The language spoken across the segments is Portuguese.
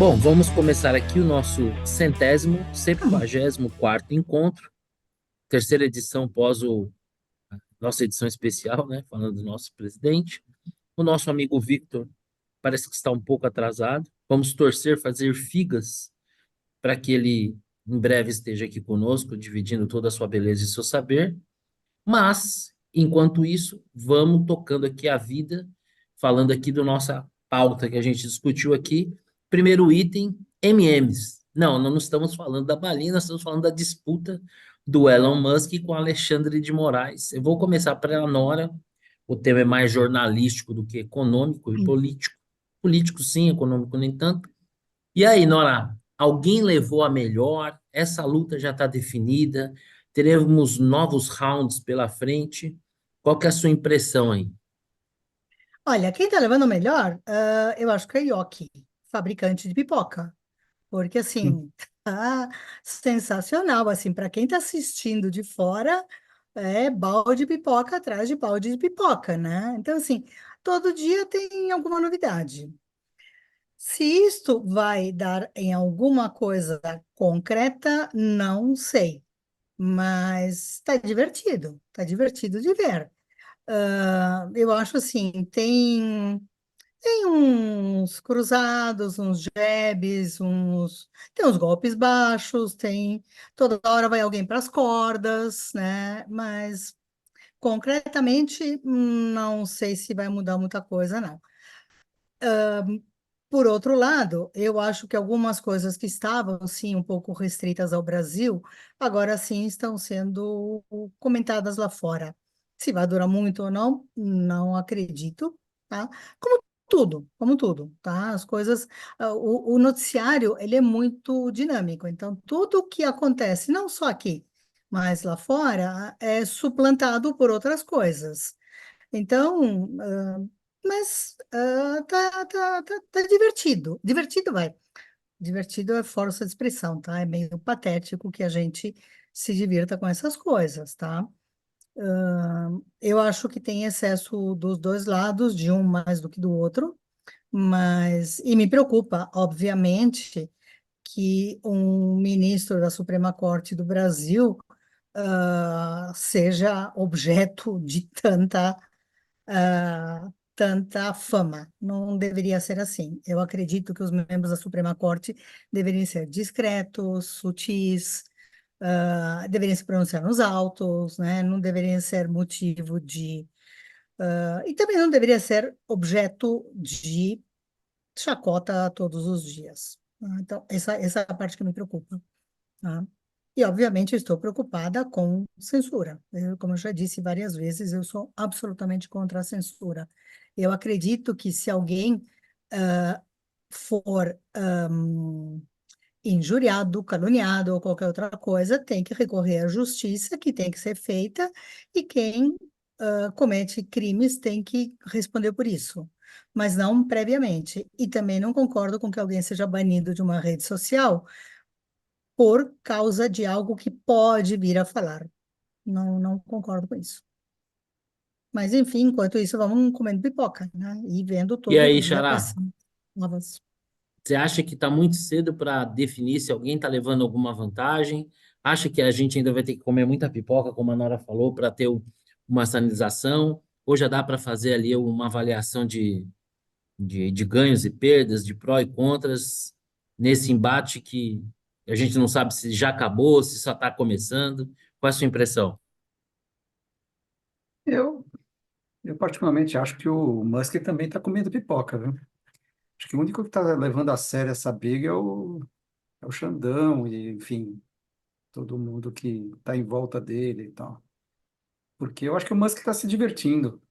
Bom, vamos começar aqui o nosso 174º encontro, terceira edição pós nossa edição especial, né? Falando do nosso presidente. O nosso amigo Victor parece que está um pouco atrasado. Vamos torcer, fazer figas para que ele em breve esteja aqui conosco, dividindo toda a sua beleza e seu saber. Mas, enquanto isso, vamos tocando aqui a vida, falando aqui da nossa pauta que a gente discutiu aqui. Primeiro item, MMs. Não estamos falando da balinha, nós estamos falando da disputa do Elon Musk com Alexandre de Moraes. Eu vou começar pela Nora. O tema é mais jornalístico do que econômico e político. Político, sim, econômico nem tanto. E aí, Nora, alguém levou a melhor? Essa luta já está definida? Teremos novos rounds pela frente? Qual que é a sua impressão aí? Olha, quem tá levando melhor, eu acho que é a Yoki, fabricante de pipoca. Porque, assim, tá sensacional, assim, para quem tá assistindo de fora, é balde de pipoca atrás de balde de pipoca, né? Então, assim, todo dia tem alguma novidade. Se isto vai dar em alguma coisa concreta, não sei, mas tá divertido de ver. Eu acho assim, tem uns cruzados, uns jabs, tem uns golpes baixos, tem toda hora vai alguém para as cordas, né? Mas concretamente não sei se vai mudar muita coisa, não. Por outro lado, eu acho que algumas coisas que estavam, sim, um pouco restritas ao Brasil, agora sim estão sendo comentadas lá fora. Se vai durar muito ou não, não acredito, tá? Como tudo, tá? As coisas, o noticiário, ele é muito dinâmico, então tudo o que acontece, não só aqui, mas lá fora, é suplantado por outras coisas. Então, tá divertido. Divertido, vai. Divertido é força de expressão, tá? É meio patético que a gente se divirta com essas coisas, tá? Eu acho que tem excesso dos dois lados, de um mais do que do outro, e me preocupa, obviamente, que um ministro da Suprema Corte do Brasil, seja objeto de tanta fama. Não deveria ser assim. Eu acredito que os membros da Suprema Corte deveriam ser discretos, sutis, deveriam se pronunciar nos autos, né? Não deveriam ser motivo de. E também não deveria ser objeto de chacota todos os dias. Então, essa é a parte que me preocupa. Tá? E, obviamente, eu estou preocupada com censura. Como eu já disse várias vezes, eu sou absolutamente contra a censura. Eu acredito que se alguém for injuriado, caluniado ou qualquer outra coisa, tem que recorrer à justiça, que tem que ser feita, e quem comete crimes tem que responder por isso, mas não previamente. E também não concordo com que alguém seja banido de uma rede social por causa de algo que pode vir a falar. Não concordo com isso. Mas, enfim, enquanto isso, vamos comendo pipoca, né? E vendo E todo aí, dia quais Xará, são novas. você acha que está muito cedo para definir se alguém está levando alguma vantagem? Acha que a gente ainda vai ter que comer muita pipoca, como a Nora falou, para ter uma sanalização? Ou já dá para fazer ali uma avaliação de ganhos e perdas, de pró e contras, nesse embate que a gente não sabe se já acabou, se só está começando? Qual é a sua impressão? Eu, eu particularmente acho que o Musk também está comendo pipoca, viu? Acho que o único que está levando a sério essa briga é o Xandão e, enfim, todo mundo que está em volta dele e tal. Porque eu acho que o Musk está se divertindo.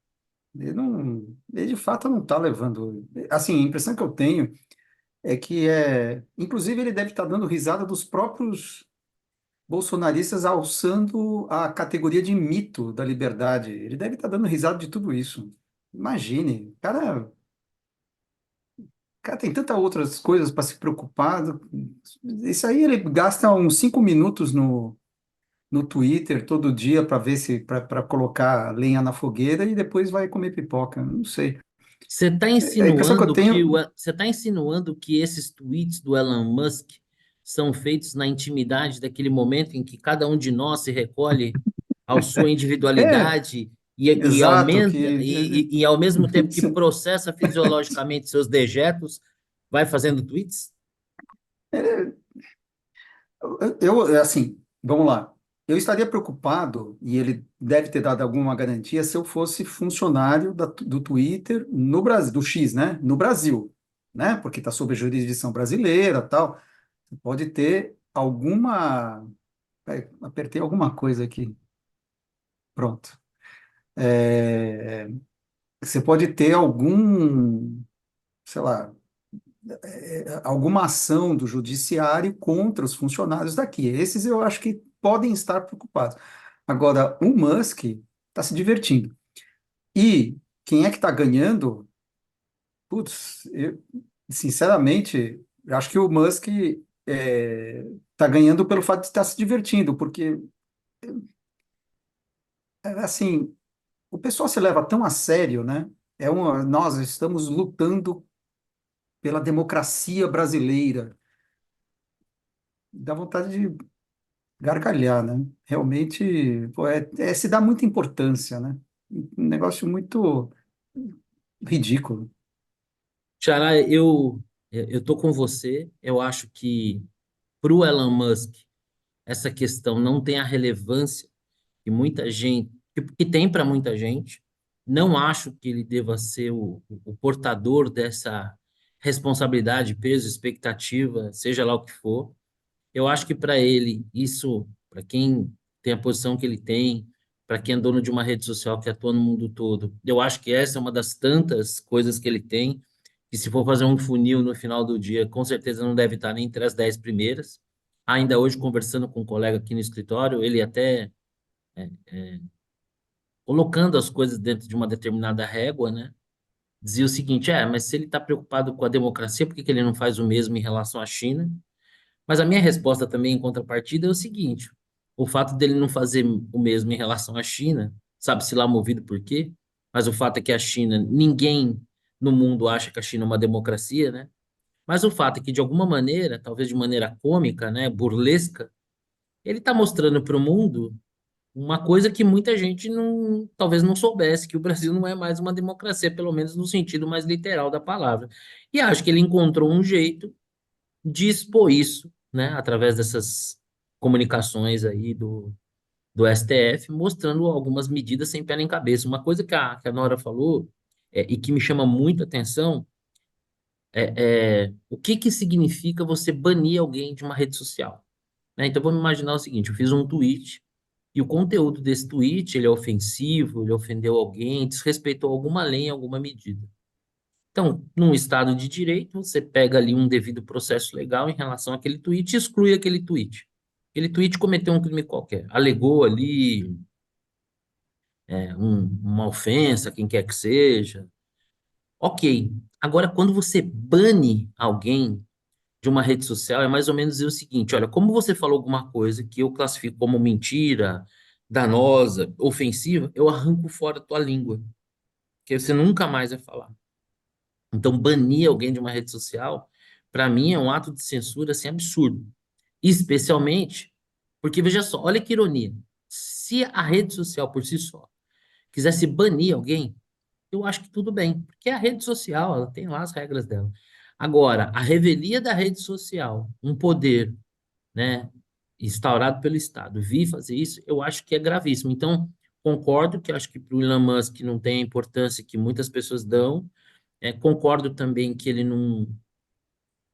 Ele de fato não está levando. Assim, a impressão que eu tenho é que inclusive ele deve estar dando risada dos próprios bolsonaristas alçando a categoria de mito da liberdade. Ele deve estar dando risada de tudo isso. Imagine, cara tem tantas outras coisas para se preocupar. Isso aí ele gasta uns 5 minutos no Twitter todo dia para ver se para colocar lenha na fogueira e depois vai comer pipoca. Não sei. Você está A impressão que eu insinuando que tenho, você tá insinuando que esses tweets do Elon Musk são feitos na intimidade daquele momento em que cada um de nós se recolhe à sua é, individualidade e exato, aumenta que e ao mesmo tempo que processa fisiologicamente seus dejetos, vai fazendo tweets? assim, vamos lá. Eu estaria preocupado, e ele deve ter dado alguma garantia, se eu fosse funcionário do Twitter no Brasil, do X, né? No Brasil, né? Porque está sob a jurisdição brasileira, tal. Pode ter alguma. Apertei alguma coisa aqui. Pronto. É, você pode ter algum, sei lá, alguma ação do judiciário contra os funcionários daqui. Esses eu acho que podem estar preocupados. Agora, o Musk está se divertindo. E quem é que está ganhando? Putz, sinceramente, eu acho que o Musk está ganhando pelo fato de estar se divertindo, porque, assim, o pessoal se leva tão a sério, né? Nós estamos lutando pela democracia brasileira. Dá vontade de gargalhar, né? Realmente, pô, se dá muita importância, né? Um negócio muito ridículo. Xará, eu tô com você. Eu acho que para o Elon Musk essa questão não tem a relevância que muita gente, que tem para muita gente. Não acho que ele deva ser o portador dessa responsabilidade, peso, expectativa, seja lá o que for. Eu acho que para ele, isso, para quem tem a posição que ele tem, para quem é dono de uma rede social que atua no mundo todo, eu acho que essa é uma das tantas coisas que ele tem, que se for fazer um funil no final do dia, com certeza não deve estar nem entre as 10 primeiras. Ainda hoje, conversando com um colega aqui no escritório, ele até colocando as coisas dentro de uma determinada régua, né? Dizia o seguinte, mas se ele está preocupado com a democracia, por que que ele não faz o mesmo em relação à China? Mas a minha resposta também em contrapartida é o seguinte, o fato dele não fazer o mesmo em relação à China, sabe-se lá movido por quê? Mas o fato é que a China, ninguém no mundo acha que a China é uma democracia, né? Mas o fato é que, de alguma maneira, talvez de maneira cômica, né, burlesca, ele está mostrando para o mundo uma coisa que muita gente não, talvez não soubesse, que o Brasil não é mais uma democracia, pelo menos no sentido mais literal da palavra. E acho que ele encontrou um jeito de expor isso, né, através dessas comunicações aí do STF, mostrando algumas medidas sem pé nem cabeça. Uma coisa que a Nora falou, e que me chama muito a atenção, é o que que significa você banir alguém de uma rede social, né? Então vamos imaginar o seguinte, eu fiz um tweet e o conteúdo desse tweet, ele é ofensivo, ele ofendeu alguém, desrespeitou alguma lei em alguma medida. Então, num Estado de direito, você pega ali um devido processo legal em relação àquele tweet e exclui aquele tweet. Aquele tweet cometeu um crime qualquer, alegou ali uma ofensa, quem quer que seja. Ok. Agora, quando você bane alguém de uma rede social, é mais ou menos o seguinte: olha, como você falou alguma coisa que eu classifico como mentira, danosa, ofensiva, eu arranco fora a tua língua, que você nunca mais vai falar. Então, banir alguém de uma rede social, para mim, é um ato de censura assim, absurdo. Especialmente porque, veja só, olha que ironia. Se a rede social por si só quisesse banir alguém, eu acho que tudo bem, porque a rede social, ela tem lá as regras dela. Agora, a revelia da rede social, um poder, né, instaurado pelo Estado, vir fazer isso, eu acho que é gravíssimo. Então, concordo que acho que para o Elon Musk não tem a importância que muitas pessoas dão, concordo também que ele não,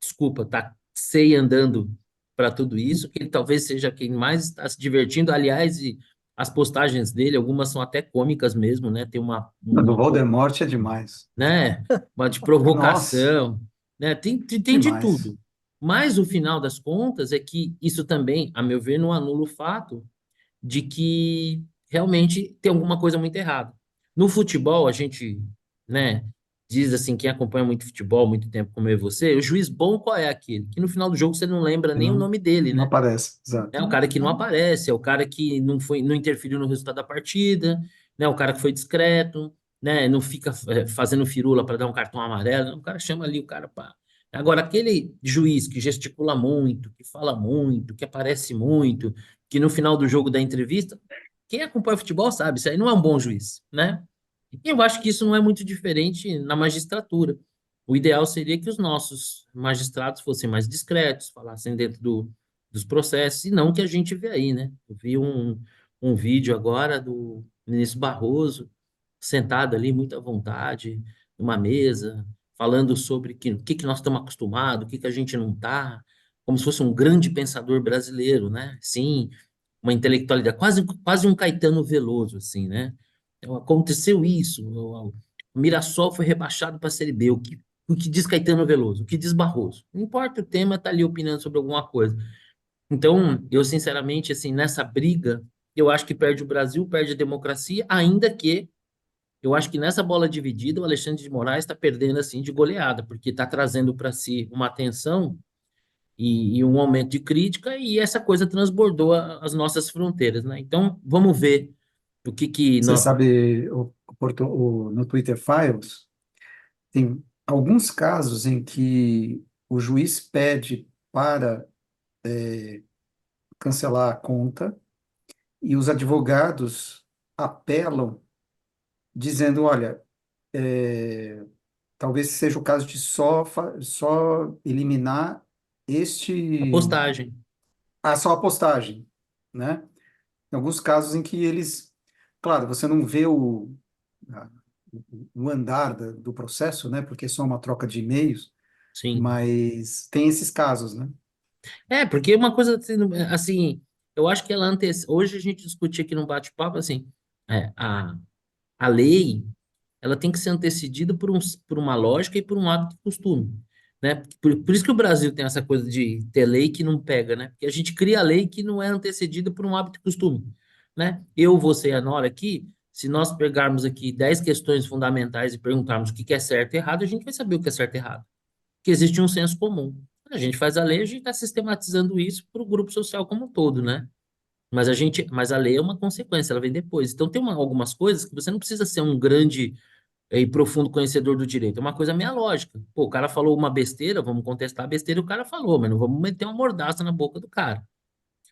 desculpa, tá sei andando para tudo isso, que ele talvez seja quem mais está se divertindo. Aliás, e as postagens dele, algumas são até cômicas mesmo, né? Tem A do Voldemort é demais. né? Uma de Nossa, provocação, né? Tem de demais. tudo. Mas o final das contas é que isso também, a meu ver, não anula o fato de que realmente tem alguma coisa muito errada. No futebol, a gente, né, diz assim, quem acompanha muito futebol, muito tempo como eu e você, o juiz bom qual é aquele? Que no final do jogo você não lembra E nem o não, nome dele, não né? aparece, É exato. o cara que não aparece, é o cara que não foi, não interferiu no resultado da partida, né? O cara que foi discreto. né? Não fica fazendo firula para dar um cartão amarelo, não, o cara chama ali o cara para. Agora, aquele juiz que gesticula muito, que fala muito, que aparece muito, que no final do jogo da entrevista, quem acompanha futebol sabe, isso aí não é um bom juiz, né? E eu acho que isso não é muito diferente na magistratura. O ideal seria que os nossos magistrados fossem mais discretos, falassem dentro dos processos, e não o que a gente vê aí, né? Eu vi um vídeo agora do ministro Barroso, sentado ali, muito à vontade, numa mesa, falando sobre o que nós estamos acostumados, o que que a gente não está, como se fosse um grande pensador brasileiro, né? Sim, uma intelectualidade, quase um Caetano Veloso, assim, né? Então, aconteceu isso, o Mirassol foi rebaixado para a Série B, o que diz Caetano Veloso, o que diz Barroso. Não importa o tema, está ali opinando sobre alguma coisa. Então, eu sinceramente, assim, nessa briga, eu acho que perde o Brasil, perde a democracia, ainda que eu acho que nessa bola dividida, o Alexandre de Moraes está perdendo assim de goleada, porque está trazendo para si uma atenção e um aumento de crítica, e essa coisa transbordou as nossas fronteiras, né? Então, vamos ver o que que Você nós... sabe, no Twitter Files, tem alguns casos em que o juiz pede para cancelar a conta e os advogados apelam dizendo, olha, é, talvez seja o caso de só eliminar A este, postagem, só a postagem, né? Em alguns casos em que eles, claro, você não vê a- o andar do processo, né? Porque é só uma troca de e-mails, sim. mas tem esses casos, né? É, porque uma coisa assim, eu acho que ela hoje a gente discutia aqui no bate-papo, assim, a lei ela tem que ser antecedida por uma lógica e por um hábito e costume, né? Por isso que o Brasil tem essa coisa de ter lei que não pega, né? Porque a gente cria lei que não é antecedida por um hábito e costume, né? Eu, você e a Nora aqui, se nós pegarmos aqui 10 questões fundamentais e perguntarmos o que que é certo e errado, a gente vai saber o que é certo e errado, porque existe um senso comum. Quando a gente faz a lei, a gente está sistematizando isso para o grupo social como um todo, né? Mas a lei é uma consequência, ela vem depois. Então tem algumas coisas que você não precisa ser um grande e profundo conhecedor do direito. É uma coisa meio lógica. Pô, o cara falou uma besteira, vamos contestar a besteira que o cara falou, mas não vamos meter uma mordaça na boca do cara.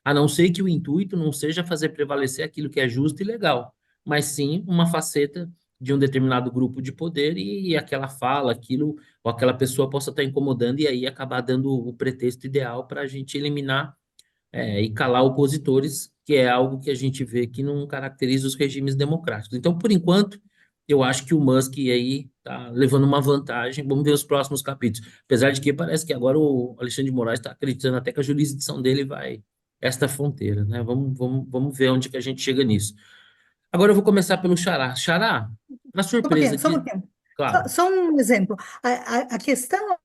A não ser que o intuito não seja fazer prevalecer aquilo que é justo e legal, mas sim uma faceta de um determinado grupo de poder e aquela fala, aquilo, ou aquela pessoa possa estar incomodando e aí acabar dando o pretexto ideal para a gente eliminar e calar opositores, que é algo que a gente vê que não caracteriza os regimes democráticos. Então, por enquanto, eu acho que o Musk aí está levando uma vantagem. Vamos ver os próximos capítulos. Apesar de que parece que agora o Alexandre de Moraes está acreditando até que a jurisdição dele vai esta fronteira, né? Vamos ver onde que a gente chega nisso. Agora eu vou começar pelo Xará. Xará, para Só um surpresa pouquinho, só um aqui, pouquinho. claro, Só um exemplo. A questão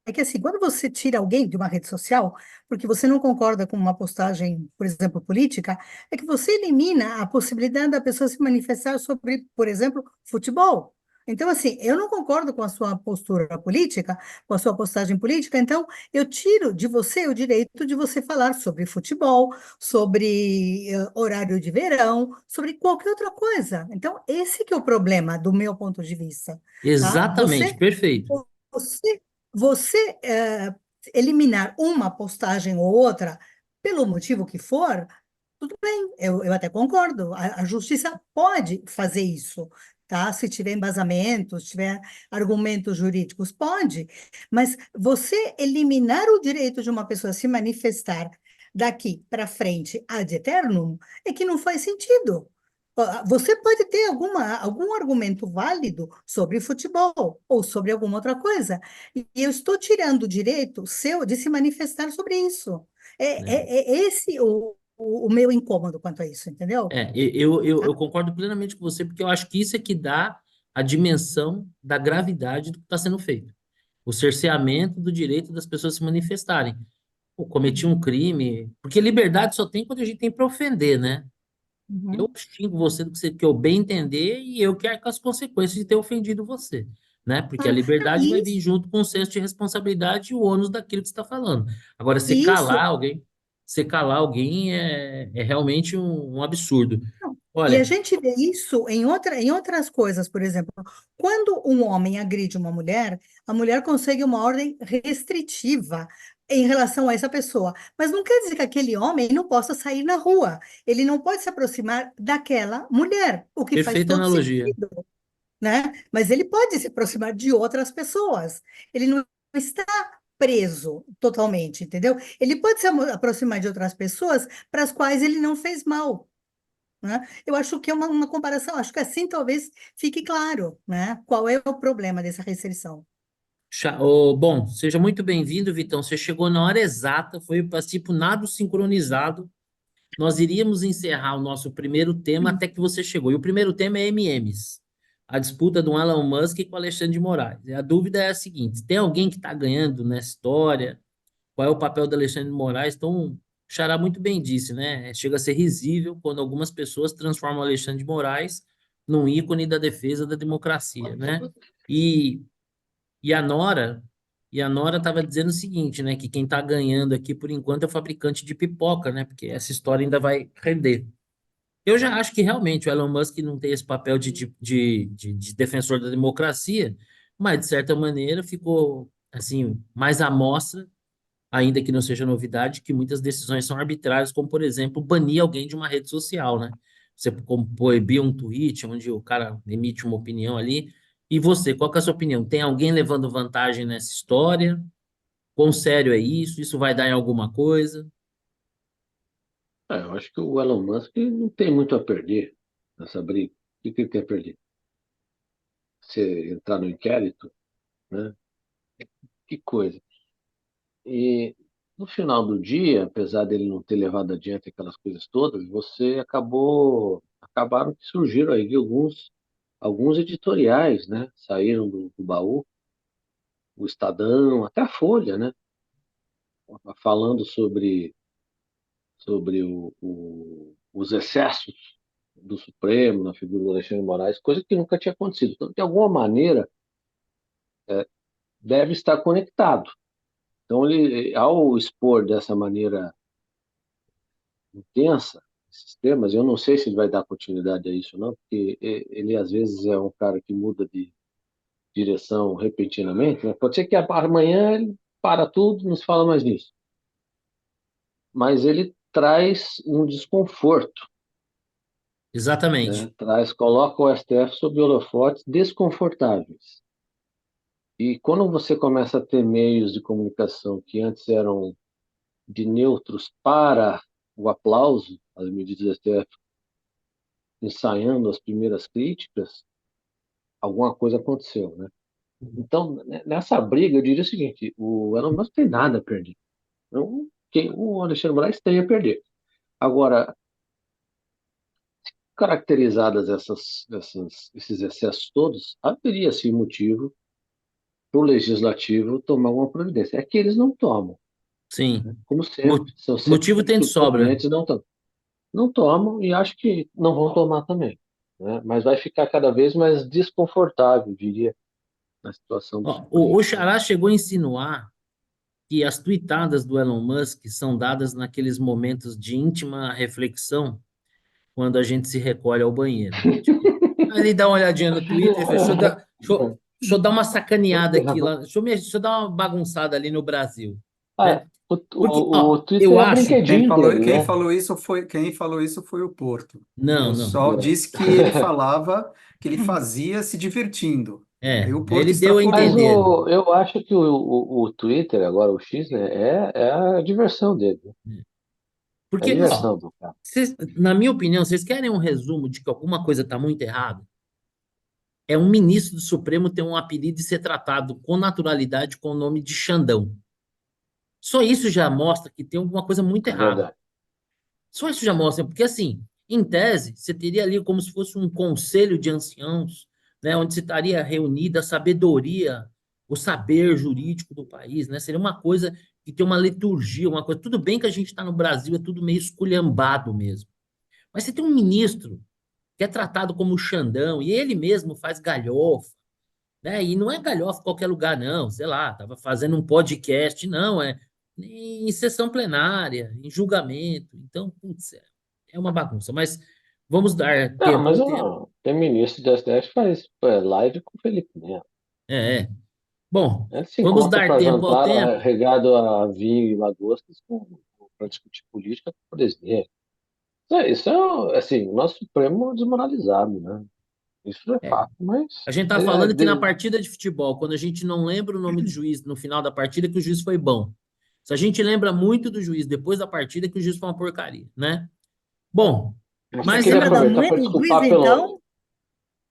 é que, assim, quando você tira alguém de uma rede social, porque você não concorda com uma postagem, por exemplo, política, é que você elimina a possibilidade da pessoa se manifestar sobre, por exemplo, futebol. Então, assim, eu não concordo com a sua postura política, com a sua postagem política, então eu tiro de você o direito de você falar sobre futebol, sobre horário de verão, sobre qualquer outra coisa. Então, esse que é o problema do meu ponto de vista, tá? exatamente, perfeito. Você, você eliminar uma postagem ou outra, pelo motivo que for, tudo bem, eu até concordo. A justiça pode fazer isso, tá? Se tiver embasamento, se tiver argumentos jurídicos, pode. Mas você eliminar o direito de uma pessoa se manifestar daqui para frente ad eternum é que não faz sentido. Você pode ter algum argumento válido sobre futebol ou sobre alguma outra coisa, e eu estou tirando o direito seu de se manifestar sobre isso. Né? É esse o meu incômodo quanto a isso, entendeu? Eu concordo plenamente com você, porque eu acho que isso é que dá a dimensão da gravidade do que está sendo feito. O cerceamento do direito das pessoas se manifestarem. Pô, cometi um crime, porque liberdade só tem quando a gente tem para ofender, né? Eu Uhum. xingo você do que você que eu bem entender e eu quero com as consequências de ter ofendido você, né? Porque a Não, liberdade vai vir junto com o senso de responsabilidade e o ônus daquilo que você está falando. Agora, isso, você calar alguém é realmente um absurdo. E a Olha, gente vê isso em outras coisas, por exemplo, quando um homem agride uma mulher, a mulher consegue uma ordem restritiva em relação a essa pessoa. Mas não quer dizer que aquele homem não possa sair na rua. Ele não pode se aproximar daquela mulher, o que faz perfeita todo analogia. sentido, né? Mas ele pode se aproximar de outras pessoas. Ele não está preso totalmente, entendeu? Ele pode se aproximar de outras pessoas para as quais ele não fez mal, né? Eu acho que é uma comparação, acho que assim talvez fique claro, né? Qual é o problema dessa restrição. Bom, seja muito bem-vindo, Vitão. Você chegou na hora exata, foi tipo nado sincronizado. Nós iríamos encerrar o nosso primeiro tema até que você chegou. E o primeiro tema é MMs, a disputa do Elon Musk com Alexandre de Moraes. E a dúvida é a seguinte: tem alguém que está ganhando nessa história? Qual é o papel do Alexandre de Moraes? Então, o Xará muito bem disse, né? Chega a ser risível quando algumas pessoas transformam o Alexandre de Moraes num ícone da defesa da democracia, né? E e a Nora, e a Nora estava dizendo o seguinte, né, que quem está ganhando aqui por enquanto é o fabricante de pipoca, né, porque essa história ainda vai render. Eu já acho que realmente o Elon Musk não tem esse papel de defensor da democracia, mas de certa maneira ficou assim mais à mostra, ainda que não seja novidade, que muitas decisões são arbitrárias, como por exemplo banir alguém de uma rede social, né? Você como proibir um tweet onde o cara emite uma opinião ali. E você, qual que é a sua opinião? Tem alguém levando vantagem nessa história? Quão sério é isso? Isso vai dar em alguma coisa? Eu acho que o Elon Musk não tem muito a perder nessa briga. O que que ele quer perder? Se entrar no inquérito, né? Que coisa. E no final do dia, apesar dele não ter levado adiante aquelas coisas todas, acabaram que surgiram aí alguns editoriais, né? Saíram do baú, o Estadão, até a Folha, né? Falando sobre os excessos do Supremo na figura do Alexandre de Moraes, coisa que nunca tinha acontecido. Então, de alguma maneira, deve estar conectado. Então, ele, ao expor dessa maneira intensa esses temas, eu não sei se ele vai dar continuidade a isso ou não, porque ele às vezes é um cara que muda de direção repentinamente, né? Pode ser que amanhã ele para tudo, não se fala mais nisso. Mas ele traz um desconforto, Exatamente. né? Coloca o STF sob holofotes desconfortáveis. E quando você começa a ter meios de comunicação que antes eram de neutros para o aplauso às medidas do STF, ensaiando as primeiras críticas, alguma coisa aconteceu, né? Então, nessa briga, eu diria o seguinte: o Elon Musk tem nada a perder. Então, o Alexandre Moraes tem a perder. Agora, caracterizadas esses excessos todos, haveria sim motivo para o legislativo tomar uma providência. É que eles não tomam, Sim. né? Como Mo- sempre, são sempre Motivo tem de os sobra. proponentes não tomam e acho que não vão tomar também, né? Mas vai ficar cada vez mais desconfortável, diria, na situação do Ó, o Supremo, né? Xará chegou a insinuar que as tuitadas do Elon Musk são dadas naqueles momentos de íntima reflexão, quando a gente se recolhe ao banheiro, né? Tipo, ali dá uma olhadinha no Twitter, deixa eu dar uma sacaneada Tem aqui razão. lá, deixa eu dar uma bagunçada ali no Brasil, Ah, né? o, Porque, o, ó, o eu Twitter é acho, brinquedinho dele, né? Quem falou isso foi o Porto. não, Eu não, só disse que ele falava que ele fazia se divertindo. Aí o Porto ele deu a Mas extrapolou. entender, eu acho que o Twitter, agora o X, né, é a diversão dele, né? É a porque, ó, diversão do cara. na minha opinião, vocês querem um resumo de que alguma coisa está muito errada? É um ministro do Supremo ter um apelido e ser tratado com naturalidade com o nome de Xandão. Só isso já mostra que tem alguma coisa muito É errada. verdade. Só isso já mostra, porque assim, em tese, você teria ali como se fosse um conselho de anciãos, né, onde se estaria reunida a sabedoria, o saber jurídico do país, né? Seria uma coisa que tem uma liturgia, uma coisa. Tudo bem que a gente está no Brasil, é tudo meio esculhambado mesmo. Mas você tem um ministro que é tratado como Xandão, e ele mesmo faz galhofa, né? E não é galhofa em qualquer lugar, não. Sei lá, estava fazendo um podcast, não, é em sessão plenária, em julgamento. Então, putz, é uma bagunça. Mas Vamos dar Não, tempo mas ao tempo. tem ministro do STF que faz live com o Felipe Neto. É, é. Bom, Ele se vamos encontra dar para tempo ao jantar tempo. regado a vinho e lagostas para discutir política com o presidente. Assim, o nosso Supremo desmoralizado, né? Isso é É, fato, mas a gente tá falando que na partida de futebol, quando a gente não lembra o nome do juiz no final da partida, que o juiz foi bom. Se a gente lembra muito do juiz depois da partida, que o juiz foi uma porcaria, né? Bom, mas eu mas queria Lembra da aproveitar mãe para do juiz, desculpar então?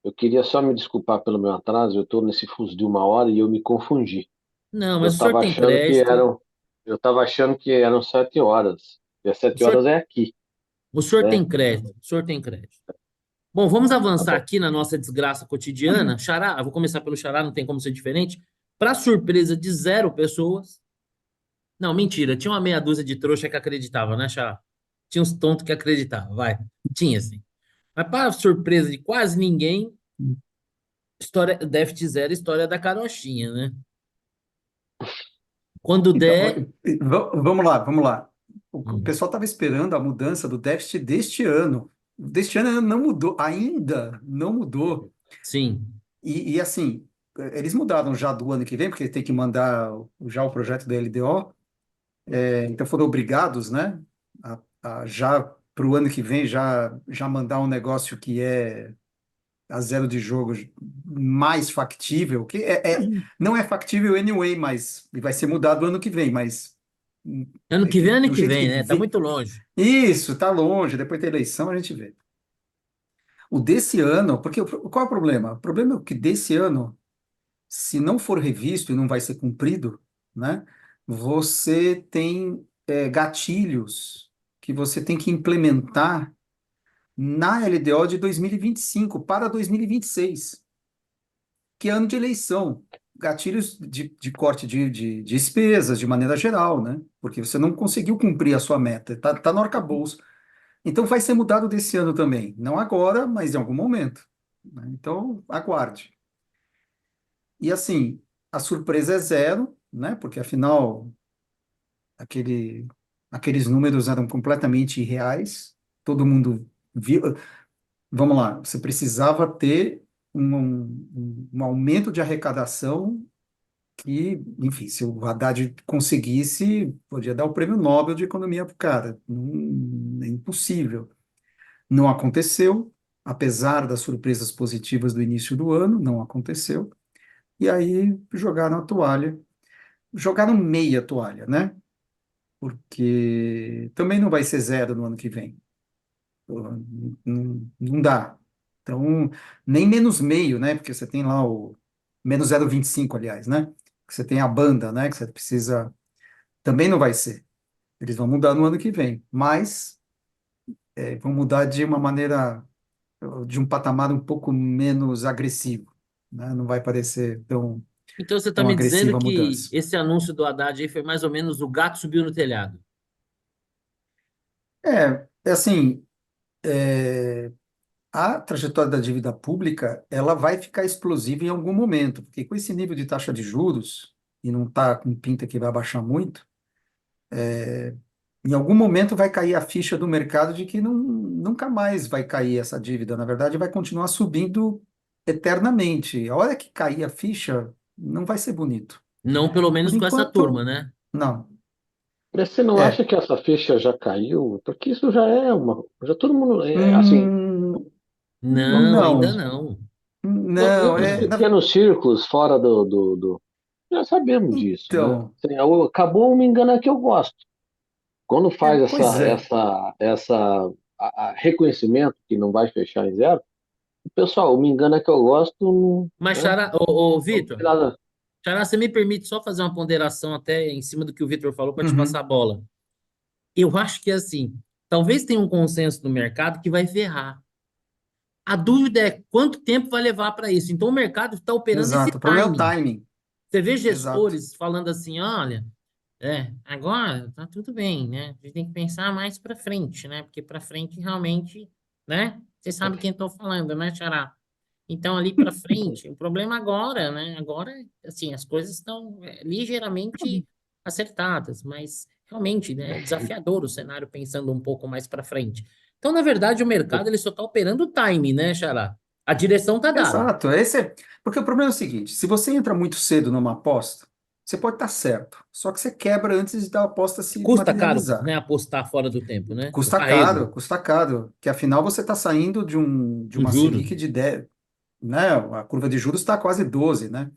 eu queria só me desculpar pelo meu atraso, eu estou nesse fuso de 1 hora e eu me confundi. não, Eu mas o senhor estava tem achando que crédito, eram, eu estava achando que eram 7 horas. E as o sete senhor, horas é aqui, o senhor né? tem crédito, o senhor tem crédito. Bom, vamos Tá avançar bom. aqui na nossa desgraça cotidiana. Xará, eu vou começar pelo Xará, não tem como ser diferente. Para surpresa de zero pessoas. Não, mentira, tinha uma meia dúzia de trouxa que acreditava, né, Xará? Tinha uns tontos que acreditavam, vai. Tinha, sim. Mas para surpresa de quase ninguém, história, déficit zero, história da carochinha, né? Quando Então, der. vamos lá, vamos lá. O Hum, pessoal estava esperando a mudança do déficit deste ano. Deste ano não mudou, ainda não mudou. sim. E assim, eles mudaram já do ano que vem, porque tem que mandar já o projeto da LDO, então foram obrigados, né, já para o ano que vem já mandar um negócio que é a zero de jogo mais factível, que não é factível anyway, mas vai ser mudado ano que vem, mas Ano do que jeito vem, que né? Tá vê. muito longe. Isso, tá longe, depois da eleição a gente vê. O desse ano, porque qual é o problema? O problema é que desse ano, se não for revisto e não vai ser cumprido, né, você tem gatilhos que você tem que implementar na LDO de 2025 para 2026, que é ano de eleição. Gatilhos de corte de despesas de maneira geral, né? Porque você não conseguiu cumprir a sua meta, tá no arcabouço. Então vai ser mudado desse ano também. Não agora, mas em algum momento, né? Então, aguarde. E assim, a surpresa é zero, né? Porque afinal, aquele, aqueles números eram completamente irreais. Todo mundo viu. Vamos lá, você precisava ter um aumento de arrecadação que, enfim, se o Haddad conseguisse, podia dar o prêmio Nobel de Economia para o cara. Não, é impossível. Não aconteceu, apesar das surpresas positivas do início do ano, não aconteceu. E aí jogaram a toalha, jogaram meia toalha, né? Porque também não vai ser zero no ano que vem. Não dá. Então, nem menos meio, né? Porque você tem lá o menos 0,25, aliás, né? Que você tem a banda, né? Que você precisa. Também não vai ser. Eles vão mudar no ano que vem, mas vão mudar de uma maneira, de um patamar um pouco menos agressivo, né? Não vai parecer Então você está tão me dizendo agressiva a que mudança. esse anúncio do Haddad aí foi mais ou menos o gato subiu no telhado. É assim, a trajetória da dívida pública, ela vai ficar explosiva em algum momento, porque com esse nível de taxa de juros, e não está com pinta que vai baixar muito, em algum momento vai cair a ficha do mercado de que nunca mais vai cair essa dívida. Na verdade, vai continuar subindo eternamente. A hora que cair a ficha, não vai ser bonito. Não pelo Por menos com essa turma, enquanto, né? não. Mas você não acha É. que essa ficha já caiu? Porque isso já é uma. Já todo mundo. Assim, Hum, Não, ainda não. não. Não, os pequenos círculos fora já sabemos disso, né? então, Assim, acabou me engana que eu gosto. Quando faz pois é. reconhecimento que não vai fechar em zero, o pessoal, me engana que eu gosto, Mas, né? Xará, Não tem Vitor, nada. Xará, você me permite só fazer uma ponderação até em cima do que o Vitor falou para te passar a Uhum. bola. Eu acho que assim, talvez tenha um consenso no mercado que vai ferrar. A dúvida é quanto tempo vai levar para isso. Então o mercado está operando esse Exato. O problema é o timing. timing. Você vê Exato. gestores falando assim, olha, agora tá tudo bem, né? A gente tem que pensar mais para frente, né? Porque para frente realmente, né? Você sabe quem estou falando, né, Xará? Então ali para frente, o problema agora, né? Agora, assim, as coisas estão ligeiramente acertadas, mas realmente, né, é desafiador o cenário pensando um pouco mais para frente. Então, na verdade, o mercado ele só está operando o time, né, Xará? A direção está dada. Exato. Porque o problema é o seguinte: se você entra muito cedo numa aposta, você pode estar certo, só que você quebra antes da aposta se Custa caro, materializar. né, apostar fora do tempo, né? O Custa caro, carrego, custa caro, que afinal você está saindo de um uma juro, Selic de 10, né? A curva de juros está quase 12, né?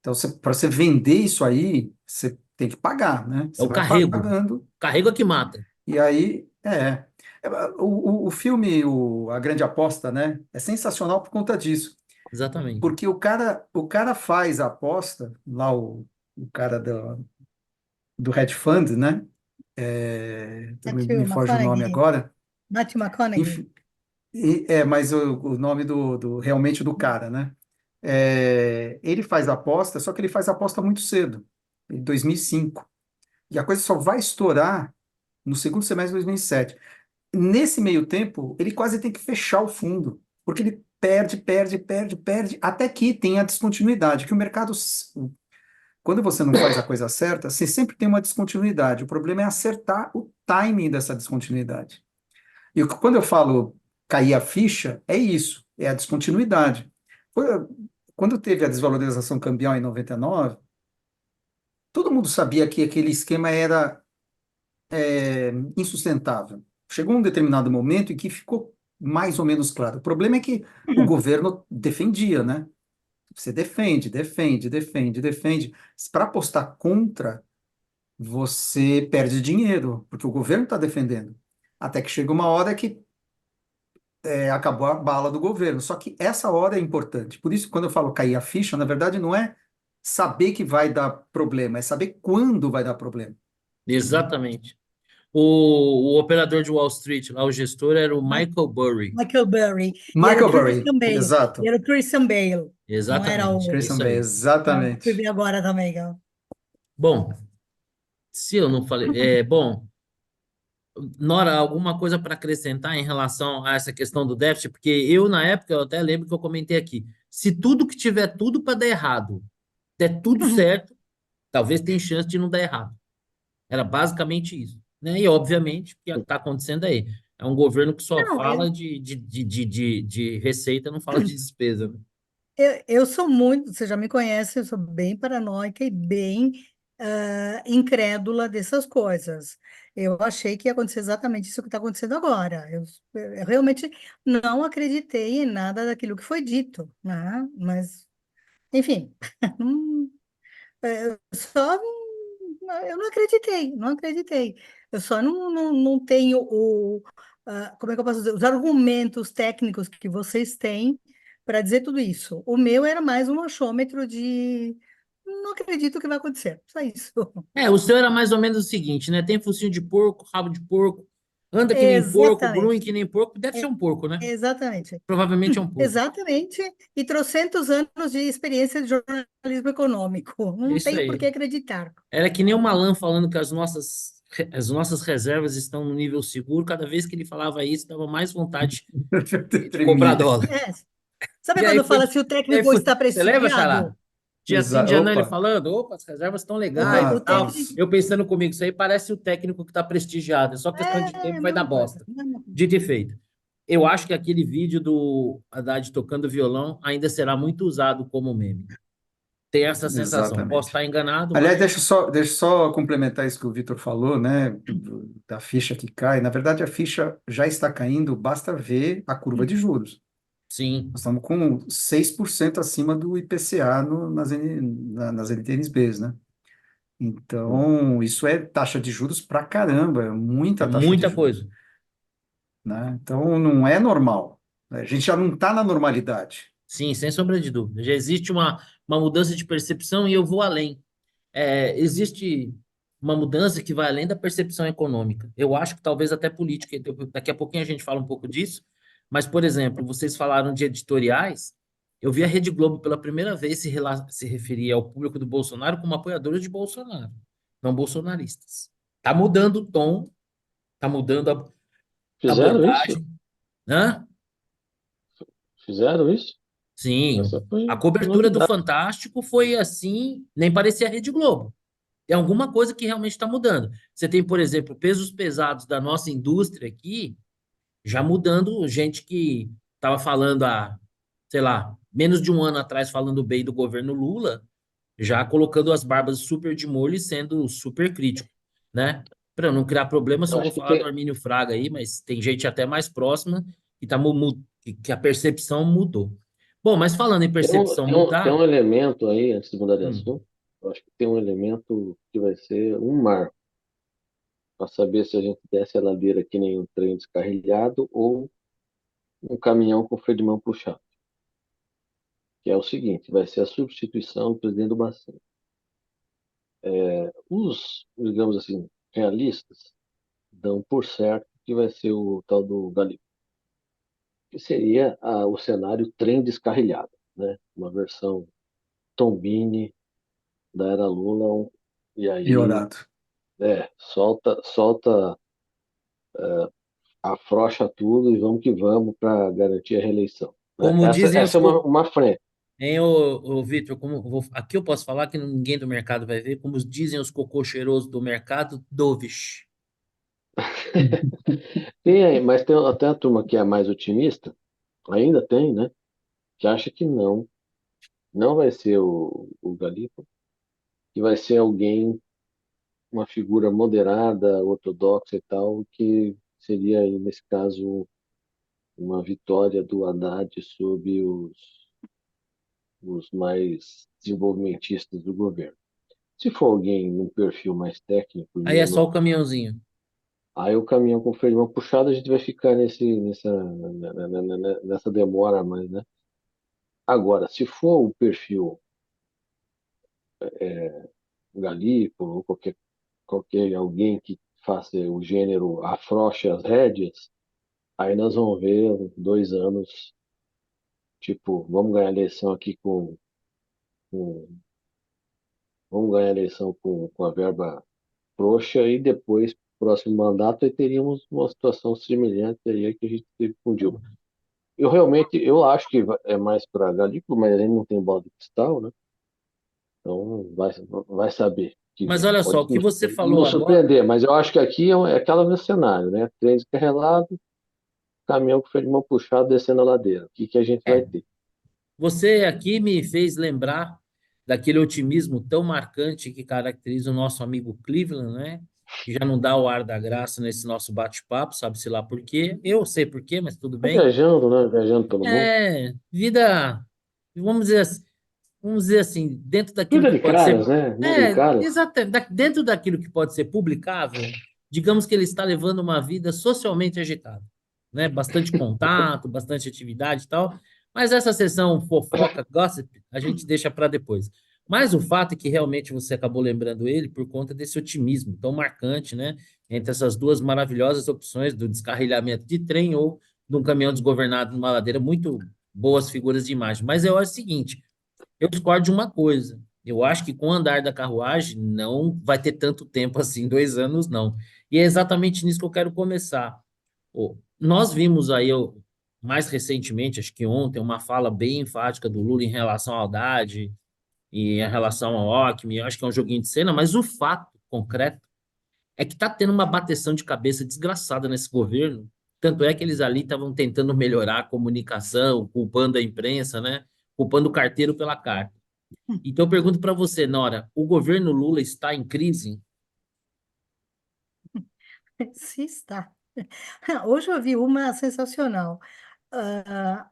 Então, para você vender isso aí, você tem que pagar, né? é Você o vai carrego. pagando. Carrego é que mata. E aí, o filme, A Grande Aposta, né? É sensacional por conta disso. Exatamente. Porque o cara faz a aposta, lá o cara do hedge fund, né? Também me Matthew foge o nome McConaughey. agora. Matthew McConaughey. Enfim, mas o nome realmente do cara, né? Ele faz a aposta, só que ele faz a aposta muito cedo, em 2005. E a coisa só vai estourar no segundo semestre de 2007. Nesse meio tempo, ele quase tem que fechar o fundo, porque ele perde, perde, perde, perde, até que tem a descontinuidade, que o mercado, quando você não faz a coisa certa, você sempre tem uma descontinuidade. O problema é acertar o timing dessa descontinuidade. E quando eu falo cair a ficha, é isso, é a descontinuidade. Foi- Quando teve a desvalorização cambial em 99, todo mundo sabia que aquele esquema era insustentável. Chegou um determinado momento em que ficou mais ou menos claro. O problema é que o governo defendia, né? Você defende, defende, defende, defende. Para apostar contra, você perde dinheiro, porque o governo está defendendo. Até que chega uma hora que acabou a bala do governo. Só que essa hora é importante. Por isso, quando eu falo cair a ficha, na verdade não é saber que vai dar problema, é saber quando vai dar problema. Exatamente. O operador de Wall Street, lá, o gestor, era o Michael Burry. Michael Burry. E era o Michael Burry, Christian Bale. E exato. era o Christian Bale. Não era Exatamente. É o. isso Christian Bale, aí. Fui exatamente. ver agora também. Ó. Bom, se eu não falei. Bom, Nora, alguma coisa para acrescentar em relação a essa questão do déficit? Porque eu, na época, eu até lembro que eu comentei aqui: se tudo que tiver tudo para dar errado, der tudo certo, talvez tenha chance de não dar errado. Era basicamente isso. Né? E, obviamente, o que está acontecendo aí? É um governo que só Não, fala de receita, não fala de despesa. Né? eu sou muito. Você já me conhece, eu sou bem paranoica e bem incrédula dessas coisas. Eu achei que ia acontecer exatamente isso que está acontecendo agora. Eu realmente não acreditei em nada daquilo que foi dito, né? Mas, enfim, não- só eu não acreditei, não acreditei. Eu só não tenho como é que eu posso dizer, os argumentos técnicos que vocês têm para dizer tudo isso. O meu era mais um achômetro de não acredito que vai acontecer. Só isso. O seu era mais ou menos o seguinte, né? Tem focinho de porco, rabo de porco, anda que nem porco, grunhe Exatamente. que nem porco, deve ser É, um porco, né? exatamente. Provavelmente é um porco. Exatamente. E trocentos anos de experiência de jornalismo econômico. É Não isso tenho por aí. que acreditar. Era que nem o Malan falando que as nossas reservas estão no nível seguro. Cada vez que ele falava isso, dava mais vontade de comprar Tremia. dólar. É. Sabe E aí quando foi, fala se o e aí técnico foi. está Você lembra, Xará? prestigiado? Dia sim, dia não, ele Opa, falando, opa, as reservas estão legais O, e o tal. técnico. Eu pensando comigo, isso aí parece o técnico que está prestigiado. É só questão de É tempo, a vai dar mesma coisa. bosta. Dito e feito. Eu acho que aquele vídeo do Haddad tocando violão ainda será muito usado como meme. Tem essa sensação. Posso exatamente. estar enganado, Aliás, mas deixa eu só complementar isso que o Vitor falou, né, da ficha que cai. Na verdade, a ficha já está caindo, basta ver a curva de juros. sim. Nós estamos com 6% acima do IPCA nas NTNBs, né? Então, isso é taxa de juros pra caramba, é É muita taxa de muita juros, coisa. né? Então, não é normal, né? A gente já não está na normalidade. Sim, sem sombra de dúvida. Já existe uma mudança de percepção e eu vou além. Existe uma mudança que vai além da percepção econômica. Eu acho que talvez até política. Daqui a pouquinho a gente fala um pouco disso. Mas, por exemplo, vocês falaram de editoriais. Eu vi a Rede Globo pela primeira vez se referir ao público do Bolsonaro como apoiadores de Bolsonaro, não bolsonaristas. Está mudando o tom, está mudando a Fizeram isso? abordagem, né? Fizeram isso? Sim, Essa a foi cobertura do novidade. Fantástico foi assim, nem parecia a Rede Globo. É alguma coisa que realmente está mudando. Você tem, por exemplo, pesos pesados da nossa indústria aqui já mudando gente que estava falando há, sei lá, menos de um ano atrás falando bem do governo Lula, já colocando as barbas super de molho e sendo super crítico, né? Para não criar problema, Eu só vou acho que falar do tem, Armínio Fraga aí, mas tem gente até mais próxima que, que a percepção mudou. Bom, mas falando em percepção tem mudar, um elemento aí, antes de mudar de hum, assunto, eu acho que tem um elemento que vai ser um marco, para saber se a gente desce a ladeira que nem um trem descarrilhado ou um caminhão com freio de mão puxado, que é o seguinte, vai ser a substituição do presidente do Bacen. Os, digamos assim, realistas dão por certo que vai ser o tal do Galípolo, que seria o cenário trem descarrilhado, né? Uma versão Tombini da era Lula, e aí Piorado. solta, afrouxa tudo e vamos que vamos para garantir a reeleição, né? como dizem os Essa é uma frente. hein, ô Vitor, aqui eu posso falar que ninguém do mercado vai ver, como dizem os cocô cheirosos do mercado, dovish. Mas tem até a turma que é mais otimista, ainda tem, né? Que acha que não vai ser o Galipo, que vai ser alguém, uma figura moderada, ortodoxa e tal, que seria, aí, nesse caso, uma vitória do Haddad sobre os mais desenvolvimentistas do governo. Se for alguém num perfil mais técnico e Aí é só o menos. caminhãozinho. Aí o caminhão com freio de mão puxado, a gente vai ficar nessa demora mais, né? Agora, se for o perfil Galipo ou qualquer alguém que faça o gênero afrouxe as rédeas, aí nós vamos ver 2 anos, tipo, vamos ganhar a eleição aqui com vamos ganhar a eleição com a verba frouxa e depois, próximo mandato, aí teríamos uma situação semelhante aí que a gente teve com o Dilma. Eu acho que é mais para Galipo, mas ele não tem bola de cristal, né? Então vai saber que Mas vem. olha só, Pode o que você falou nos agora, surpreender, mas eu acho que aqui é aquela mesmo cenário, né? Trem descarrelado, caminhão com freio de mão puxado descendo a ladeira. O que que a gente vai é, ter? você aqui me fez lembrar daquele otimismo tão marcante que caracteriza o nosso amigo Cleveland, né? Que já não dá o ar da graça nesse nosso bate-papo, sabe-se lá por quê. Eu sei por quê, mas tudo Tá bem. viajando, né? Viajando pelo mundo. Vida, vamos dizer, vamos dizer assim, dentro daquilo Vida que de pode ser, caras, né? Mundo de caras. exatamente, dentro daquilo que pode ser publicável, digamos que ele está levando uma vida socialmente agitada, né? Bastante contato, bastante atividade e tal, mas essa sessão fofoca, gossip, a gente deixa para depois. Mas o fato é que realmente você acabou lembrando ele por conta desse otimismo tão marcante, né? Entre essas duas maravilhosas opções do descarrilhamento de trem ou de um caminhão desgovernado numa ladeira, muito boas figuras de imagem. Mas eu acho o seguinte, eu discordo de uma coisa. Eu acho que com o andar da carruagem não vai ter tanto tempo assim, 2 anos, não. E é exatamente nisso que eu quero começar. Nós vimos aí, mais recentemente, acho que ontem, uma fala bem enfática do Lula em relação ao Haddad e em relação ao Alckmin. Eu acho que é um joguinho de cena, mas o fato concreto é que está tendo uma bateção de cabeça desgraçada nesse governo. Tanto é que eles ali estavam tentando melhorar a comunicação, culpando a imprensa, né? Culpando o carteiro pela carta. Então eu pergunto para você, Nora, o governo Lula está em crise? Se está. Hoje eu vi uma sensacional.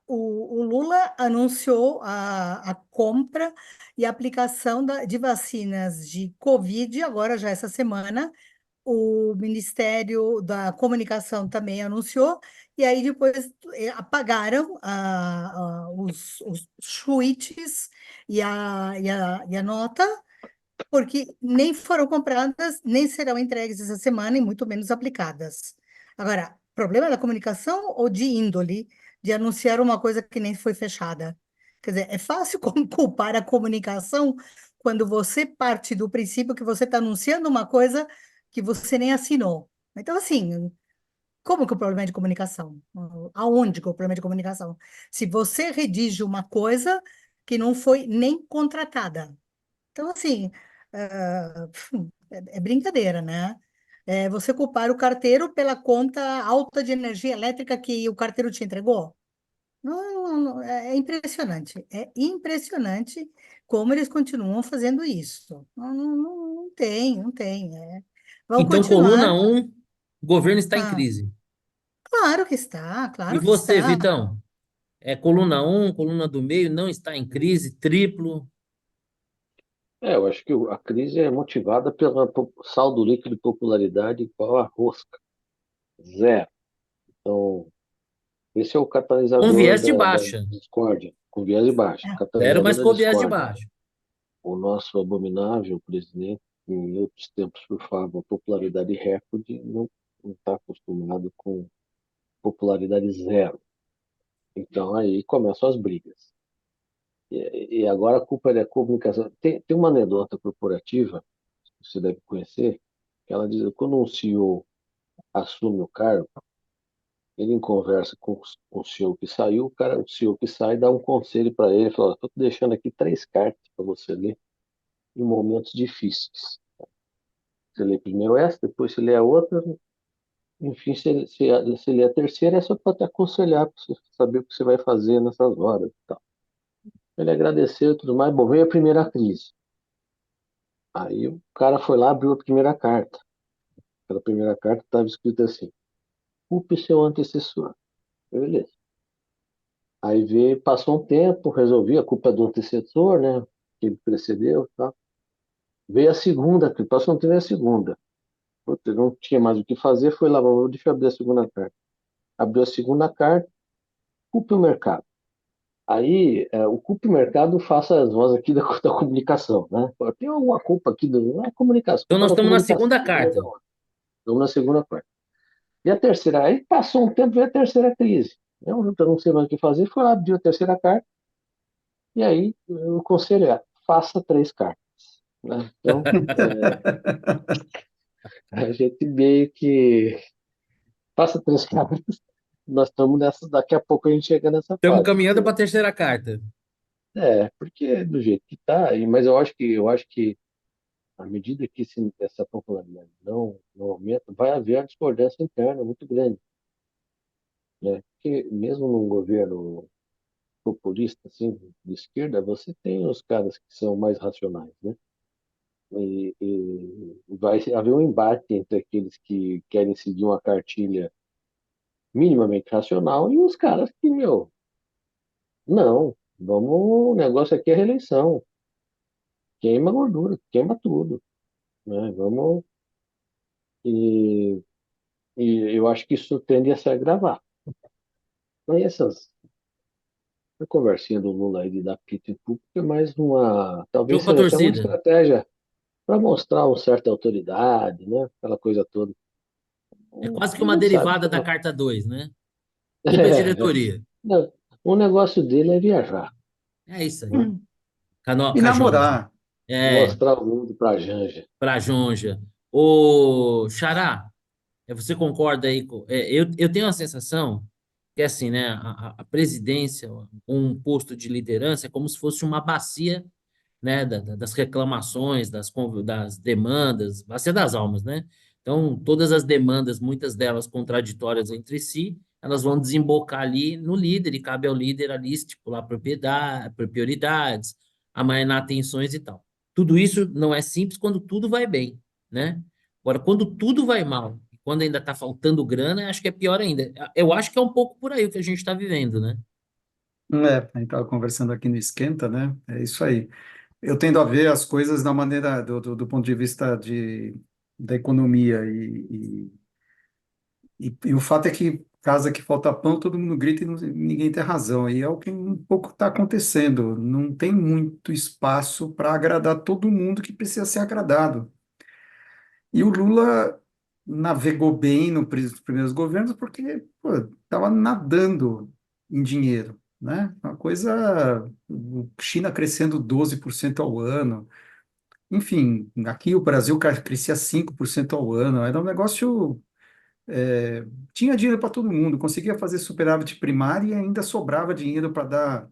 O Lula anunciou a compra e aplicação de vacinas de Covid, agora já essa semana. O Ministério da Comunicação também anunciou, e aí depois apagaram os tweets e a nota, porque nem foram compradas, nem serão entregues essa semana, e muito menos aplicadas. Agora, problema da comunicação ou de índole, de anunciar uma coisa que nem foi fechada? Quer dizer, é fácil culpar a comunicação quando você parte do princípio que você está anunciando uma coisa que você nem assinou. Então, assim, como que o problema é de comunicação? Aonde que é o problema é de comunicação? Se você redige uma coisa que não foi nem contratada. Então, assim, é brincadeira, né? você culpar o carteiro pela conta alta de energia elétrica que o carteiro te entregou? É impressionante. É impressionante como eles continuam fazendo isso. Não tem, não tem. Vão Então, continuar. coluna um, o governo está em Ah, crise. claro que está, E claro que você, está. Vitão? É coluna um, coluna do meio, não está em crise, triplo. Eu acho que a crise é motivada pelo saldo líquido de popularidade igual a rosca, zero. Então, esse é o Com catalisador viés de da baixa. discórdia, com viés de baixa, É. Zero, catalisador mas da com viés de discórdia. baixa. O nosso abominável presidente, em outros tempos, surfava popularidade recorde, não está acostumado com popularidade zero. Então, aí começam as brigas. E agora a culpa é da comunicação. Tem uma anedota corporativa, que você deve conhecer, que ela diz que quando um CEO assume o cargo, ele em conversa com o CEO que saiu, o CEO que sai dá um conselho para ele, fala: estou te deixando aqui 3 cartas para você ler em momentos difíceis. Você lê primeiro essa, depois você lê a outra, enfim, se lê a terceira, é só para te aconselhar, para você saber o que você vai fazer nessas horas e tal. Ele agradeceu e tudo mais. Bom, veio a primeira crise. Aí o cara foi lá, abriu a primeira carta. Aquela primeira carta estava escrito assim: culpe seu antecessor. Beleza. Aí veio, passou um tempo, resolvi, a culpa é do antecessor, né? Que ele precedeu, tá? Veio a segunda, passou um tempo, veio a segunda. Putz, não tinha mais o que fazer, foi lá, deixa eu abrir a segunda carta. Abriu a segunda carta, culpe o mercado. Aí, o culpe o mercado faça as vozes aqui da comunicação, né? Tem alguma culpa aqui não é comunicação, Então, culpa nós da estamos na comunicação. segunda carta. Estamos na segunda parte. E a terceira? Aí passou um tempo, veio a terceira crise. Eu não sei mais o que fazer, foi lá, abriu a terceira carta, e aí o conselho é, faça 3 cartas. Né? Então, a gente meio que faça 3 cartas, nós estamos nessa, daqui a pouco a gente chega nessa Estamos fase. caminhando para a terceira carta. Porque do jeito que está, mas eu acho que à medida que essa popularidade não aumenta, vai haver uma discordância interna muito grande, né? Porque mesmo num governo populista, assim, de esquerda, você tem os caras que são mais racionais, né? E vai haver um embate entre aqueles que querem seguir uma cartilha minimamente racional e os caras que, meu, não, o negócio aqui é reeleição, queima gordura, queima tudo, né? E, e eu acho que isso tende a se agravar. Mas a conversinha do Lula aí de dar pito em público é mais Jogo talvez com a seja até uma torcida. estratégia para mostrar uma certa autoridade, né? Aquela coisa toda. É quase que A uma gente sabe derivada que da carta 2, né? Culpa é diretoria. não, o negócio dele é viajar, É isso aí. né? E Cajanja. namorar. É, Mostrar o mundo pra Janja. pra Jonja. Ô, Xará, você concorda aí eu tenho a sensação que, assim, né, a presidência, um posto de liderança, é como se fosse uma bacia, né, das reclamações, das demandas, bacia das almas, né? Então, todas as demandas, muitas delas contraditórias entre si, elas vão desembocar ali no líder, e cabe ao líder ali estipular prioridades, amainar tensões e tal. Tudo isso não é simples quando tudo vai bem, né? Agora, quando tudo vai mal, quando ainda está faltando grana, acho que é pior ainda. Eu acho que é um pouco por aí o que a gente está vivendo, né? A gente estava conversando aqui no Esquenta, né? É isso aí. Eu tendo a ver as coisas da maneira, do ponto de vista da economia e o fato é que casa que falta pão, todo mundo grita e ninguém tem razão. E é o que um pouco está acontecendo. Não tem muito espaço para agradar todo mundo que precisa ser agradado. E o Lula navegou bem nos primeiros governos porque estava nadando em dinheiro, né? Uma coisa, China crescendo 12% ao ano. Enfim, aqui o Brasil crescia 5% ao ano. Era um negócio, tinha dinheiro para todo mundo, conseguia fazer superávit primário e ainda sobrava dinheiro para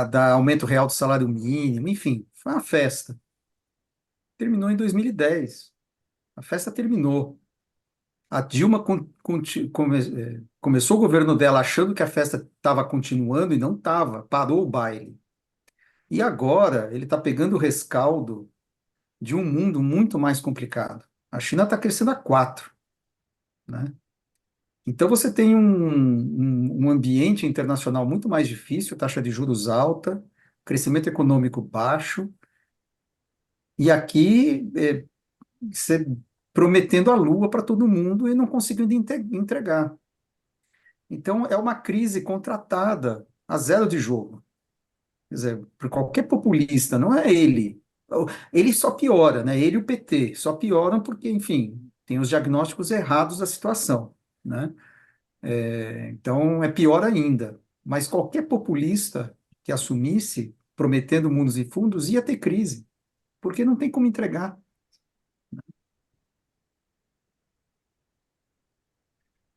dar aumento real do salário mínimo. Enfim, foi uma festa. terminou em 2010. A festa terminou. A Dilma começou o governo dela achando que a festa estava continuando e não estava, parou o baile. E agora ele está pegando o rescaldo de um mundo muito mais complicado. A China está crescendo a 4, né? Então você tem um ambiente internacional muito mais difícil, taxa de juros alta, crescimento econômico baixo, e aqui você prometendo a lua para todo mundo e não conseguindo entregar. Então é uma crise contratada a zero de jogo. Quer dizer, por qualquer populista, não é ele. Ele só piora, né? Ele e o PT só pioram porque, enfim, tem os diagnósticos errados da situação, né? Então é pior ainda. Mas qualquer populista que assumisse, prometendo mundos e fundos, ia ter crise, porque não tem como entregar.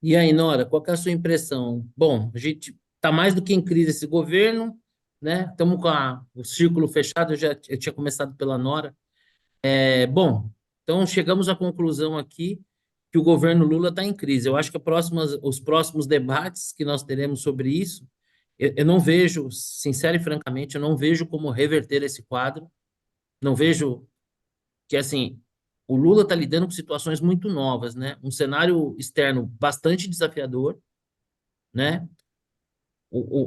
E aí, Nora, qual que é a sua impressão? Bom, a gente está mais do que em crise esse governo, né? Estamos com o círculo fechado, eu tinha começado pela Nora. Bom, então chegamos à conclusão aqui que o governo Lula está em crise. Eu acho que os próximos debates que nós teremos sobre isso, eu não vejo, sincero e francamente, eu não vejo como reverter esse quadro. Não vejo que, assim, o Lula está lidando com situações muito novas, né? Um cenário externo bastante desafiador, né?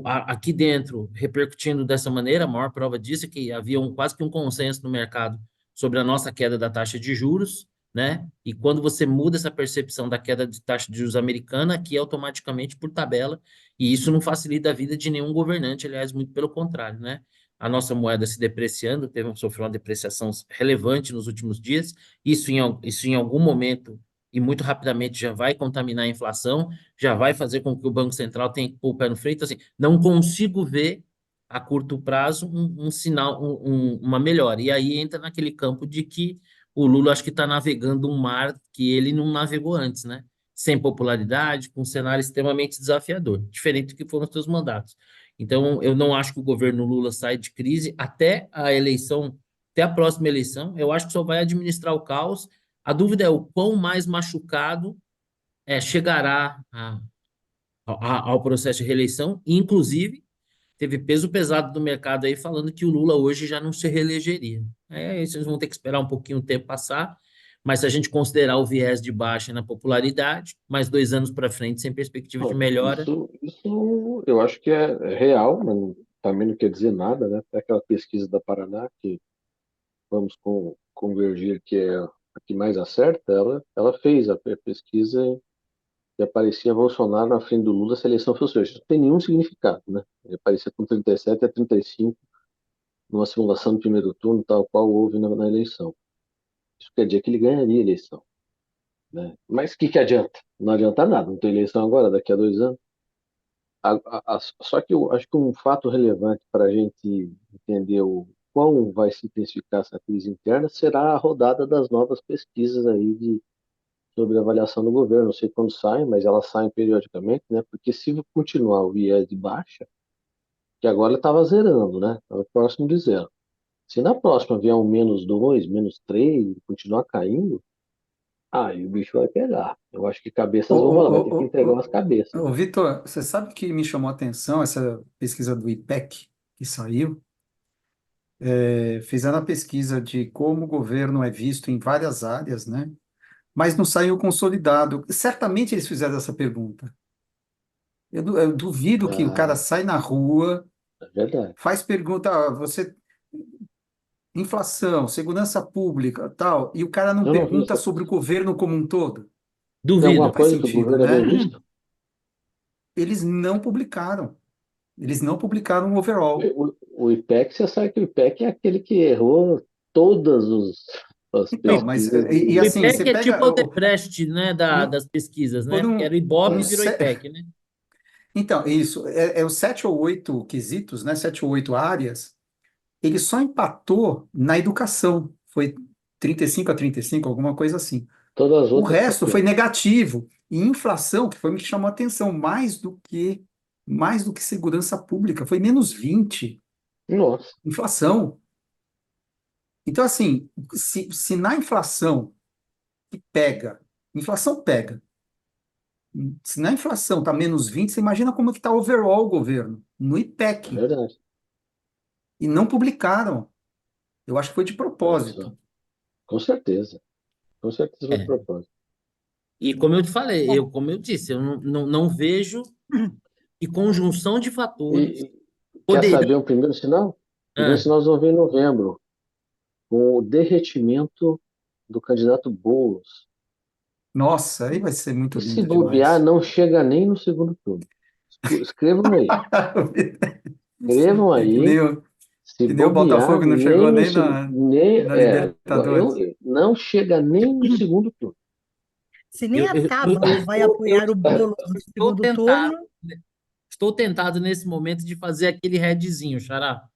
Aqui dentro, repercutindo dessa maneira, a maior prova disso é que havia quase que um consenso no mercado sobre a nossa queda da taxa de juros, né? E quando você muda essa percepção da queda de taxa de juros americana, aqui automaticamente por tabela, e isso não facilita a vida de nenhum governante, aliás, muito pelo contrário, né? A nossa moeda se depreciando, sofreu uma depreciação relevante nos últimos dias, isso em algum momento e muito rapidamente já vai contaminar a inflação, já vai fazer com que o Banco Central tenha que pôr o pé no freio. Então, assim, não consigo ver a curto prazo um sinal, uma melhora. E aí entra naquele campo de que o Lula acho que está navegando um mar que ele não navegou antes, né? Sem popularidade, com um cenário extremamente desafiador, diferente do que foram os seus mandatos. Então, eu não acho que o governo Lula sai de crise até a eleição, até a próxima eleição. Eu acho que só vai administrar o caos. A dúvida é o quão mais machucado chegará ao processo de reeleição, e, inclusive, teve peso pesado do mercado aí falando que o Lula hoje já não se reelegeria. Vocês vão ter que esperar um pouquinho o tempo passar, mas se a gente considerar o viés de baixa na popularidade, mais 2 anos para frente, sem perspectiva de Bom, melhora. isso eu acho que é real, mas também não quer dizer nada, né? É aquela pesquisa da Paraná, que vamos convergir, que é a que mais acerta, ela fez a pesquisa e aparecia Bolsonaro na frente do Lula se a eleição fosse hoje. Isso não tem nenhum significado, né? Ele aparecia com 37 a 35 numa simulação do primeiro turno, tal qual houve na eleição. Isso quer dizer que ele ganharia a eleição, né? Mas o que adianta? Não adianta nada, não tem eleição agora, daqui a 2 anos. Só que eu acho que um fato relevante para a gente entender o quão vai se intensificar essa crise interna será a rodada das novas pesquisas aí sobre a avaliação do governo. Não sei quando saem, mas elas saem periodicamente, né? Porque se continuar o viés de baixa, que agora estava zerando, né? Estava próximo de zero. Se na próxima vier um -2, -3, e continuar caindo, aí o bicho vai pegar. Eu acho que Ô, cabeças vão rolar, vai ter que ô, ô, entregar umas ô, cabeças. ô, Vitor, você sabe que me chamou a atenção essa pesquisa do IPEC que saiu? Fizeram a pesquisa de como o governo é visto em várias áreas, né? Mas não saiu consolidado. Certamente eles fizeram essa pergunta. Eu duvido que o cara Ah, sai na rua, é verdade. faz pergunta, você, inflação, segurança pública, tal, e o cara não Eu não vi pergunta essa sobre o pesquisa. governo como um todo. Tem Duvido. alguma Não faz coisa que o sentido, governo é bem né? visto? Eles não publicaram. Eles não publicaram o overall. O IPEC, você sabe que o IPEC é aquele que errou todas as Então, mas pesquisas e O assim, você IPEC é tipo pega o Odebrecht, né, um, das pesquisas, né? Que era foram o Ibope um, e virou IPEC, né? então, isso, os 7 ou 8 quesitos, né? 7 ou 8 áreas, ele só empatou na educação. Foi 35 a 35, alguma coisa assim. todas as O outras resto foi copiaram. negativo. E inflação, que foi o que chamou a atenção, mais do que segurança pública, foi -20 Nossa, inflação. Então, assim, se na inflação que pega, inflação pega, se na inflação está -20, você imagina como que está overall o governo, no É IPEC, verdade. e não publicaram. Eu acho que foi de Olha só. propósito. Com certeza. Com certeza foi de É. propósito. E como eu te falei, Bom, como eu disse, eu não vejo que conjunção de fatores E quer poderia. saber um primeiro sinal? O primeiro Ah, sinal nós vamos ver em novembro, com o derretimento do candidato Boulos. Nossa, aí vai ser muito E se lindo bobear, demais. não chega nem no segundo turno. Escrevam aí. Escrevam Que nem aí. o, Se que nem o bobear, Botafogo não chegou nem no nem segundo. na, Nem, na Libertadores. não chega nem no segundo turno. se nem eu, a eu, eu, Tabata vai eu apoiar o Boulos no estou segundo tentado, turno, estou tentado nesse momento de fazer aquele headzinho, Xará. O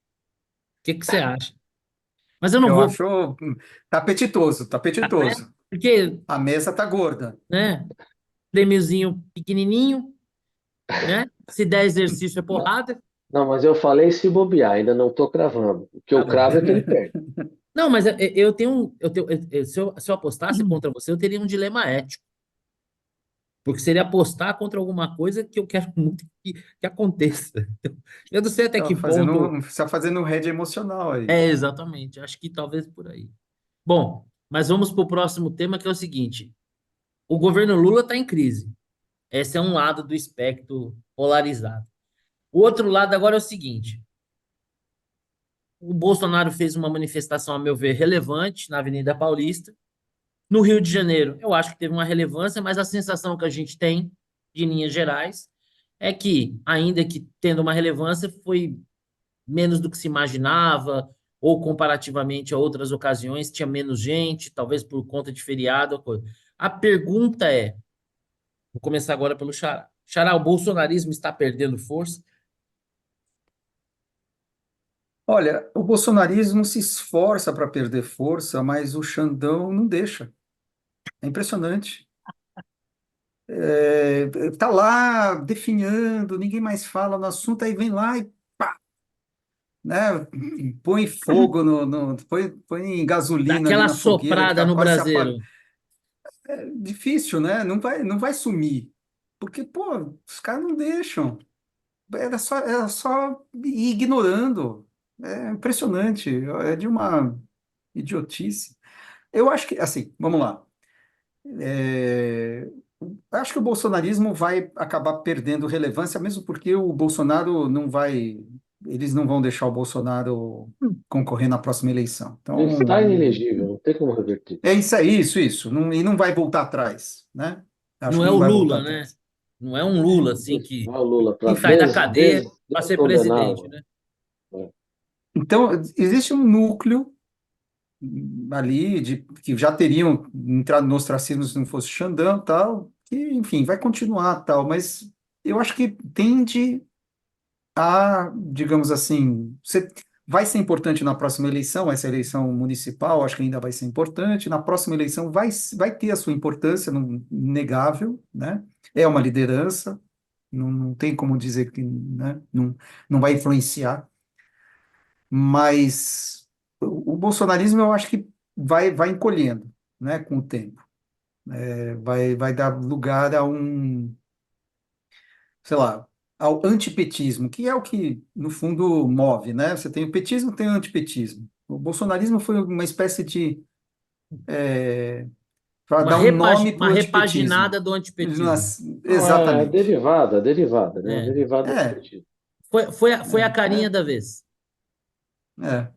que que você acha? Mas eu não Eu vou, acho tá apetitoso, tá né? apetitoso. Porque, A mesa tá gorda. né? Prêmiozinho pequenininho, né? Se der exercício é porrada, Não, mas eu falei se bobear, ainda não estou cravando. O que tá eu bom. cravo é que ele perde. Não, mas se eu apostasse contra você, eu teria um dilema ético. Porque seria apostar contra alguma coisa que eu quero muito que aconteça. Eu não sei até que ponto. Está fazendo um head emocional aí. É, exatamente. Acho que talvez por aí. Bom, mas vamos para o próximo tema, que é o seguinte: o governo Lula está em crise. Esse é um lado do espectro polarizado. O outro lado agora é o seguinte: o Bolsonaro fez uma manifestação, a meu ver, relevante na Avenida Paulista. No Rio de Janeiro, eu acho que teve uma relevância, mas a sensação que a gente tem, de linhas gerais, é que, ainda que tendo uma relevância, foi menos do que se imaginava, ou comparativamente a outras ocasiões, tinha menos gente, talvez por conta de feriado. Coisa. A pergunta é: vou começar agora pelo Xará. Xará, o bolsonarismo está perdendo força? Olha, o bolsonarismo se esforça para perder força, mas o Xandão não deixa. É impressionante. Tá lá definhando, ninguém mais fala no assunto, aí vem lá e pá, né, põe fogo põe Dá gasolina ali aquela na fogueira que soprada está no quase se apagando. braseiro. É difícil, né? Não vai sumir. Porque, pô, os caras não deixam. Era só ir ignorando. É impressionante. É de uma idiotice. Eu acho que, assim, vamos lá. É, acho que o bolsonarismo vai acabar perdendo relevância, mesmo porque o Bolsonaro não vai. Eles não vão deixar o Bolsonaro concorrer na próxima eleição. Ele está Então, inelegível, não tem como reverter. é isso aí, isso. E não vai voltar atrás, né? Acho Não que é não o vai voltar Lula, né? atrás. Não é um Lula, assim, Isso. que Vai o Lula para tem que sair da cadeia para ser presidente, descondená-lo. né? Né? Então, existe um núcleo ali que já teriam entrado no ostracismo se não fosse Xandão, tal, que, enfim, vai continuar, tal, mas eu acho que tende a, digamos assim, vai ser importante na próxima eleição, essa eleição municipal, acho que ainda vai ser importante, na próxima eleição vai ter a sua importância, inegável, né? É uma liderança, não tem como dizer que, né, não vai influenciar, mas o bolsonarismo eu acho que vai encolhendo, né, com o tempo. Vai dar lugar a sei lá, ao antipetismo, que é o que, no fundo, move, né? Você tem o petismo, tem o antipetismo. O bolsonarismo foi uma espécie de, para dar um nome para Uma o antipetismo. repaginada do antipetismo. Não, é Exatamente. a derivada, né? A É. derivada do É, petista. Foi a é, carinha da vez. é,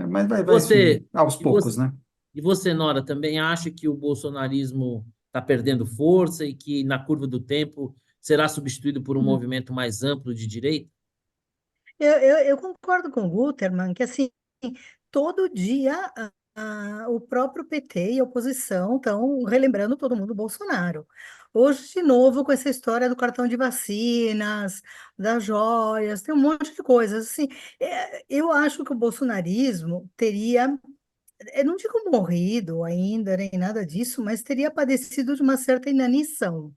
mas vai Você, aos e você, poucos, né? e você, Nora, também acha que o bolsonarismo está perdendo força e que na curva do tempo será substituído por um movimento mais amplo de direita? eu concordo com o Gutermann que assim, todo dia o próprio PT e a oposição estão relembrando todo mundo o Bolsonaro. Hoje, de novo, com essa história do cartão de vacinas, das joias, tem um monte de coisas. Assim, eu acho que o bolsonarismo teria, eu não digo morrido ainda, nem nada disso, mas teria padecido de uma certa inanição,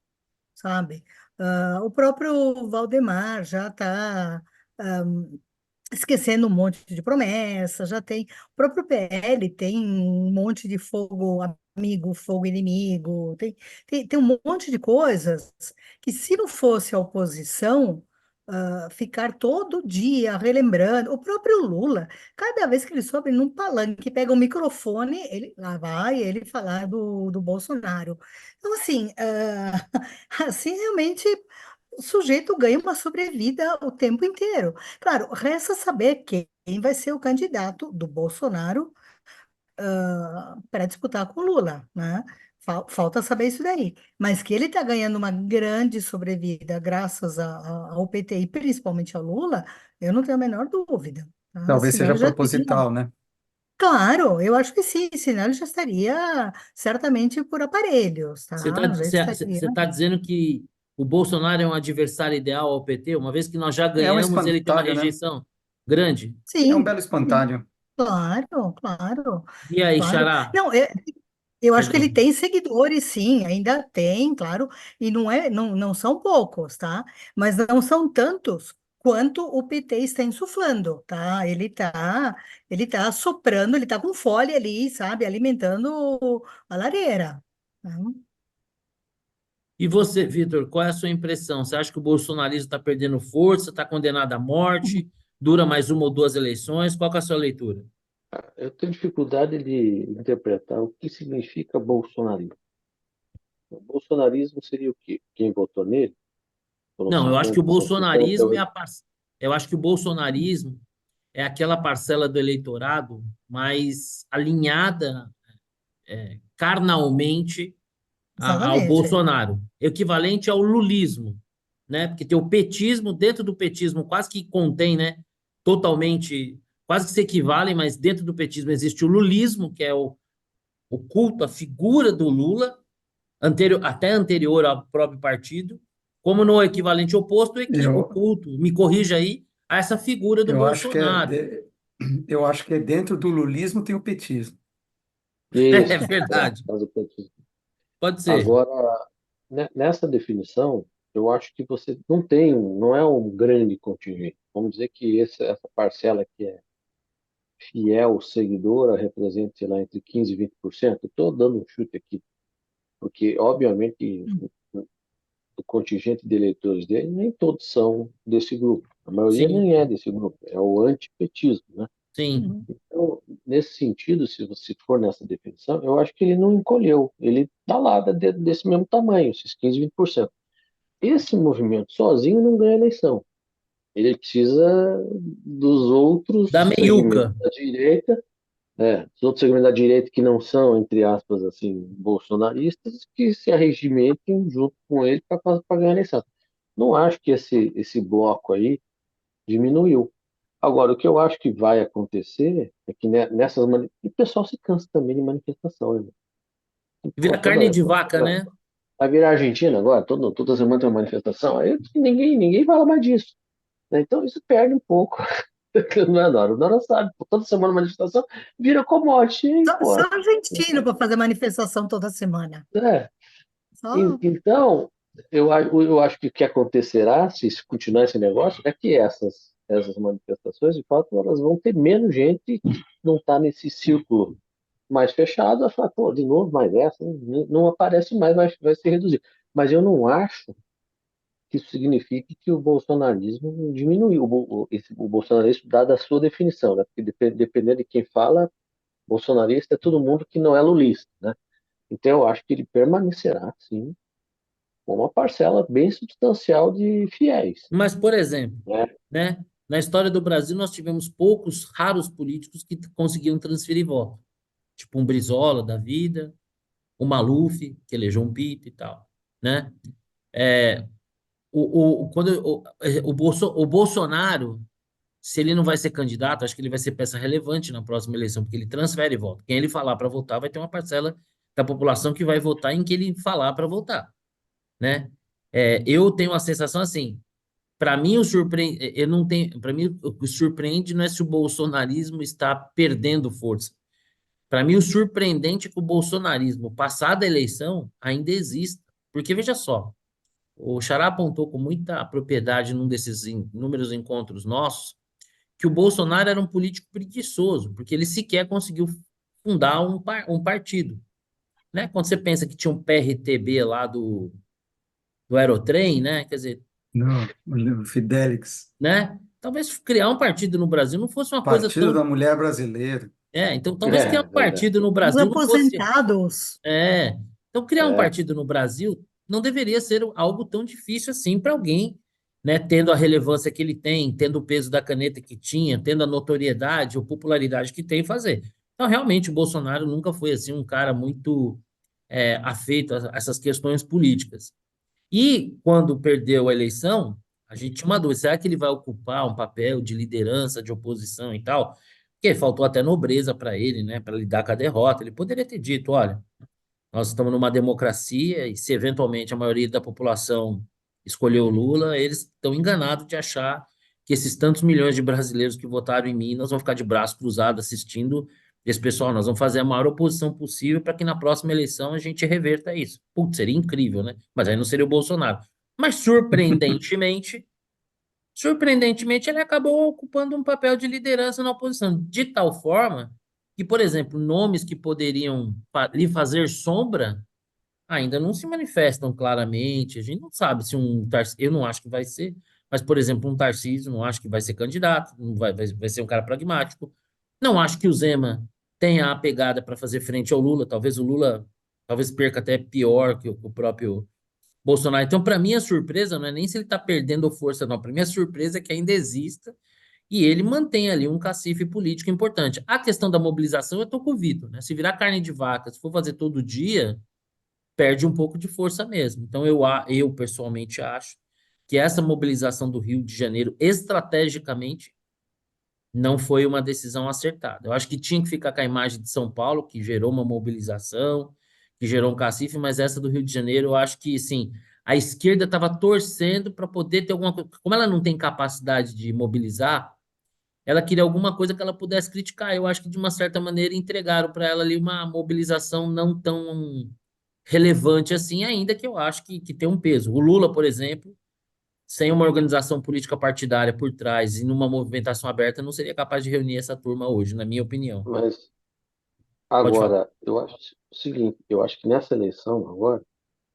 sabe? O próprio Valdemar já está esquecendo um monte de promessas, já tem, o próprio PL tem um monte de fogo amigo, fogo inimigo, tem um monte de coisas que se não fosse a oposição, ficar todo dia relembrando, o próprio Lula, cada vez que ele sobe num palanque, pega o microfone, ele lá vai ele falar do Bolsonaro. Então, assim, assim realmente o sujeito ganha uma sobrevida o tempo inteiro. Claro, resta saber quem vai ser o candidato do Bolsonaro para disputar com o Lula, né? Falta saber isso daí. Mas que ele está ganhando uma grande sobrevida graças ao PT e principalmente ao Lula, eu não tenho a menor dúvida. Tá? Talvez Senão seja ele já teria. proposital, né? Claro, eu acho que sim, senão ele já estaria certamente por aparelhos, Você tá? está Já estaria. você tá dizendo que o Bolsonaro é um adversário ideal ao PT, uma vez que nós já É um ganhamos, ele tem uma espantalho, né? rejeição grande? É um Sim, belo sim, espantalho. claro, claro. E aí, Claro. Xará? Não, eu acho que ele Perdão. tem seguidores, sim, ainda tem, claro, e não são poucos, tá? Mas não são tantos quanto o PT está insuflando, tá? Ele tá soprando, ele tá com folha ali, sabe, alimentando a lareira. Tá? E você, Vitor, qual é a sua impressão? Você acha que o bolsonarismo está perdendo força, está condenado à morte, dura mais uma ou duas eleições? Qual que é a sua leitura? Eu tenho dificuldade de interpretar o que significa bolsonarismo. O bolsonarismo seria o quê? Quem votou nele? Não, eu acho que o São 50. bolsonarismo eu acho que o bolsonarismo é aquela parcela do eleitorado mais alinhada carnalmente ao Exatamente. Bolsonaro, equivalente ao lulismo, né? Porque tem o petismo, dentro do petismo quase que contém, né? Totalmente, quase que se equivalem, mas dentro do petismo existe o lulismo, que é o culto, a figura do Lula, até anterior ao próprio partido, como no equivalente oposto, o Eu, culto, me corrija aí, a essa figura do eu acho que Bolsonaro. eu acho que dentro do lulismo tem o petismo. É Isso, verdade, caso do petismo. pode ser. Agora, nessa definição, eu acho que você não é um grande contingente. Vamos dizer que essa parcela que é fiel seguidora representa, sei lá, entre 15% e 20%. Estou dando um chute aqui, porque, obviamente, o contingente de eleitores dele, nem todos são desse grupo. A maioria Sim, nem é desse grupo, é o antipetismo, né? sim. Uhum. Então, nesse sentido, se você for nessa definição, eu acho que ele não encolheu, ele está lá desse mesmo tamanho, esses 15, 20%. Esse movimento sozinho não ganha eleição. Ele precisa dos Da outros segmentos meiuca. da direita, dos outros segmentos da direita que não são, entre aspas, assim, bolsonaristas, que se arregimentem junto com ele para ganhar a eleição. Não acho que esse bloco aí diminuiu. Agora, o que eu acho que vai acontecer é que e o pessoal se cansa também de manifestação, né? Pô, Vira carne de toda vaca, semana. né? Vai virar Argentina agora, toda semana tem uma manifestação, aí ninguém fala mais disso, né? Então isso perde um pouco. Não é Nora? Nora sabe, pô, toda semana manifestação vira commodity, e, Só pô, argentino para fazer manifestação toda semana. é. Só. Então, eu acho que o que acontecerá, se isso continuar esse negócio, é que essas manifestações, de fato, elas vão ter menos gente que não está nesse círculo mais fechado, vai falar, pô, de novo, mais essa, não aparece mais, vai se reduzir. Mas eu não acho que isso signifique que o bolsonarismo diminuiu, o bolsonarismo, dada a sua definição, né? Porque dependendo de quem fala, bolsonarista é todo mundo que não é lulista, né? Então eu acho que ele permanecerá, sim, com uma parcela bem substancial de fiéis, Mas, por exemplo, né? né? Na história do Brasil, nós tivemos poucos, raros políticos que conseguiam transferir voto. Tipo um Brizola da vida, o Maluf, que elegeu um PIT e tal, né? Quando o Bolsonaro, se ele não vai ser candidato, acho que ele vai ser peça relevante na próxima eleição, porque ele transfere voto. Quem ele falar para votar, vai ter uma parcela da população que vai votar em quem ele falar para votar, né? Eu tenho a sensação assim, para mim o surpreende, eu não tenho, para mim o que surpreende não é se o bolsonarismo está perdendo força. Para mim o surpreendente é que o bolsonarismo, passada a eleição, ainda exista. Porque veja só, o Xará apontou com muita propriedade num desses inúmeros encontros nossos, que o Bolsonaro era um político preguiçoso, porque ele sequer conseguiu fundar um partido, né? Quando você pensa que tinha um PRTB lá do Aerotrem, né? Quer dizer, Não, o Fidelix, né? Talvez criar um partido no Brasil não fosse uma coisa Partido tão. da Mulher Brasileira. Então talvez criar É, um verdade. partido no Os Brasil não fosse. aposentados. Então criar um É, partido no Brasil não deveria ser algo tão difícil assim para alguém, né? Tendo a relevância que ele tem, tendo o peso da caneta que tinha, tendo a notoriedade ou popularidade que tem, fazer. Então, realmente, o Bolsonaro nunca foi assim um cara muito afeito a essas questões políticas. E quando perdeu a eleição, a gente tinha uma dúvida: será que ele vai ocupar um papel de liderança, de oposição e tal? Porque faltou até nobreza para ele, né, para lidar com a derrota. Ele poderia ter dito: olha, nós estamos numa democracia e se eventualmente a maioria da população escolheu o Lula, eles estão enganados de achar que esses tantos milhões de brasileiros que votaram em mim, nós vamos ficar de braço cruzado assistindo esse pessoal, nós vamos fazer a maior oposição possível para que na próxima eleição a gente reverta isso. Putz, seria incrível, né? Mas aí não seria o Bolsonaro. Mas surpreendentemente, ele acabou ocupando um papel de liderança na oposição, de tal forma que, por exemplo, nomes que poderiam lhe fazer sombra ainda não se manifestam claramente. A gente não sabe se eu não acho que vai ser, mas, por exemplo, um Tarcísio, não acho que vai ser candidato, não vai ser um cara pragmático. Não acho que o Zema tenha a pegada para fazer frente ao Lula. Talvez o Lula perca até pior que o próprio Bolsonaro. Então, para mim, a surpresa não é nem se ele está perdendo força, não. Para mim, a surpresa é que ainda exista e ele mantém ali um cacife político importante. A questão da mobilização, eu estou com o Vitor, né? Se virar carne de vaca, se for fazer todo dia, perde um pouco de força mesmo. Então, eu pessoalmente acho que essa mobilização do Rio de Janeiro, estrategicamente, não foi uma decisão acertada. Eu acho que tinha que ficar com a imagem de São Paulo, que gerou uma mobilização, que gerou um cacife, mas essa do Rio de Janeiro, eu acho que, sim, a esquerda estava torcendo para poder ter alguma coisa. Como ela não tem capacidade de mobilizar, ela queria alguma coisa que ela pudesse criticar. Eu acho que, de uma certa maneira, entregaram para ela ali uma mobilização não tão relevante assim, ainda que eu acho que tem um peso. O Lula, por exemplo, sem uma organização política partidária por trás e numa movimentação aberta, não seria capaz de reunir essa turma hoje, na minha opinião. mas Pode falar. agora, eu acho o seguinte, eu acho que nessa eleição agora,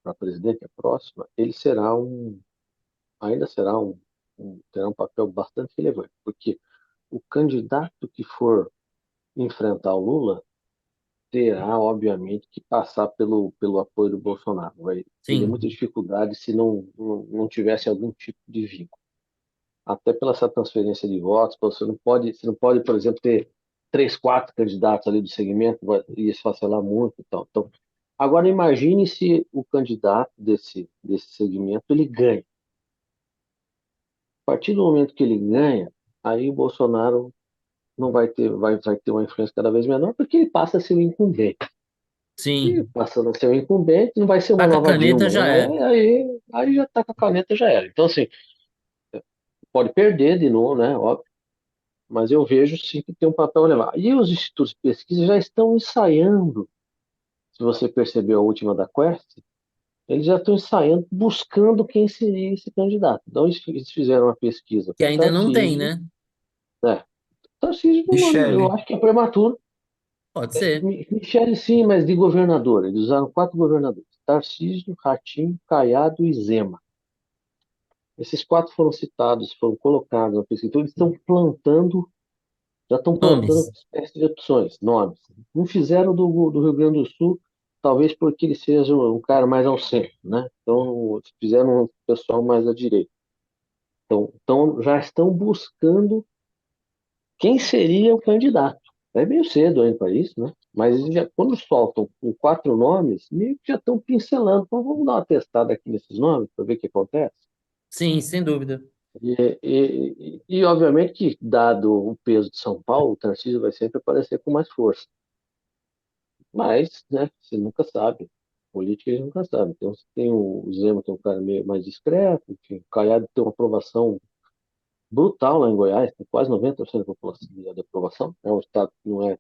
para presidente, a próxima, ele ainda terá um papel bastante relevante, porque o candidato que for enfrentar o Lula terá, obviamente, que passar pelo apoio do Bolsonaro. Teria muita Sim, dificuldade se não tivesse algum tipo de vínculo. Até pela essa transferência de votos, você não pode, por exemplo, ter três, quatro candidatos ali do segmento, ia esfacelar muito e tal. Então, agora imagine se o candidato desse segmento ele ganha. A partir do momento que ele ganha, aí o Bolsonaro não vai ter uma influência cada vez menor, porque ele passa a ser o incumbente. E sim. passando a ser o incumbente, não vai ser uma Taca a nova caneta Dilma, já né? era. Aí já tá com a caneta, já era. Então, assim, pode perder de novo, né? Óbvio, mas eu vejo sim que tem um papel relevante. E os institutos de pesquisa já estão ensaiando, se você percebeu a última da Quest, eles já estão ensaiando, buscando quem seria esse candidato. Então, eles fizeram uma pesquisa Que com o ainda não tem, Tarcísio, né? né? Tarcísio, eu Michele, acho que é prematuro. Pode ser. Michele, sim, mas de governador. Eles usaram quatro governadores: Tarcísio, Ratinho, Caiado e Zema. Esses quatro foram citados, foram colocados na pesquisa. Então, eles já estão plantando Nomes. uma espécie de opções, nomes. Não fizeram do Rio Grande do Sul, talvez porque ele seja um cara mais ao centro, né? Então, fizeram um pessoal mais à direita. Então já estão buscando quem seria o candidato. É meio cedo ainda para isso, né? Mas eles quando soltam com quatro nomes, meio que já estão pincelando. Então vamos dar uma testada aqui nesses nomes para ver o que acontece. Sim, sem dúvida. Obviamente que, dado o peso de São Paulo, o Tarcísio vai sempre aparecer com mais força. Mas, né, você nunca sabe. Política a gente nunca sabe. Então, você tem o Zema, que é um cara meio mais discreto, enfim, o Caiado tem uma aprovação brutal lá em Goiás, tem quase 90% da população de aprovação. É um estado que não é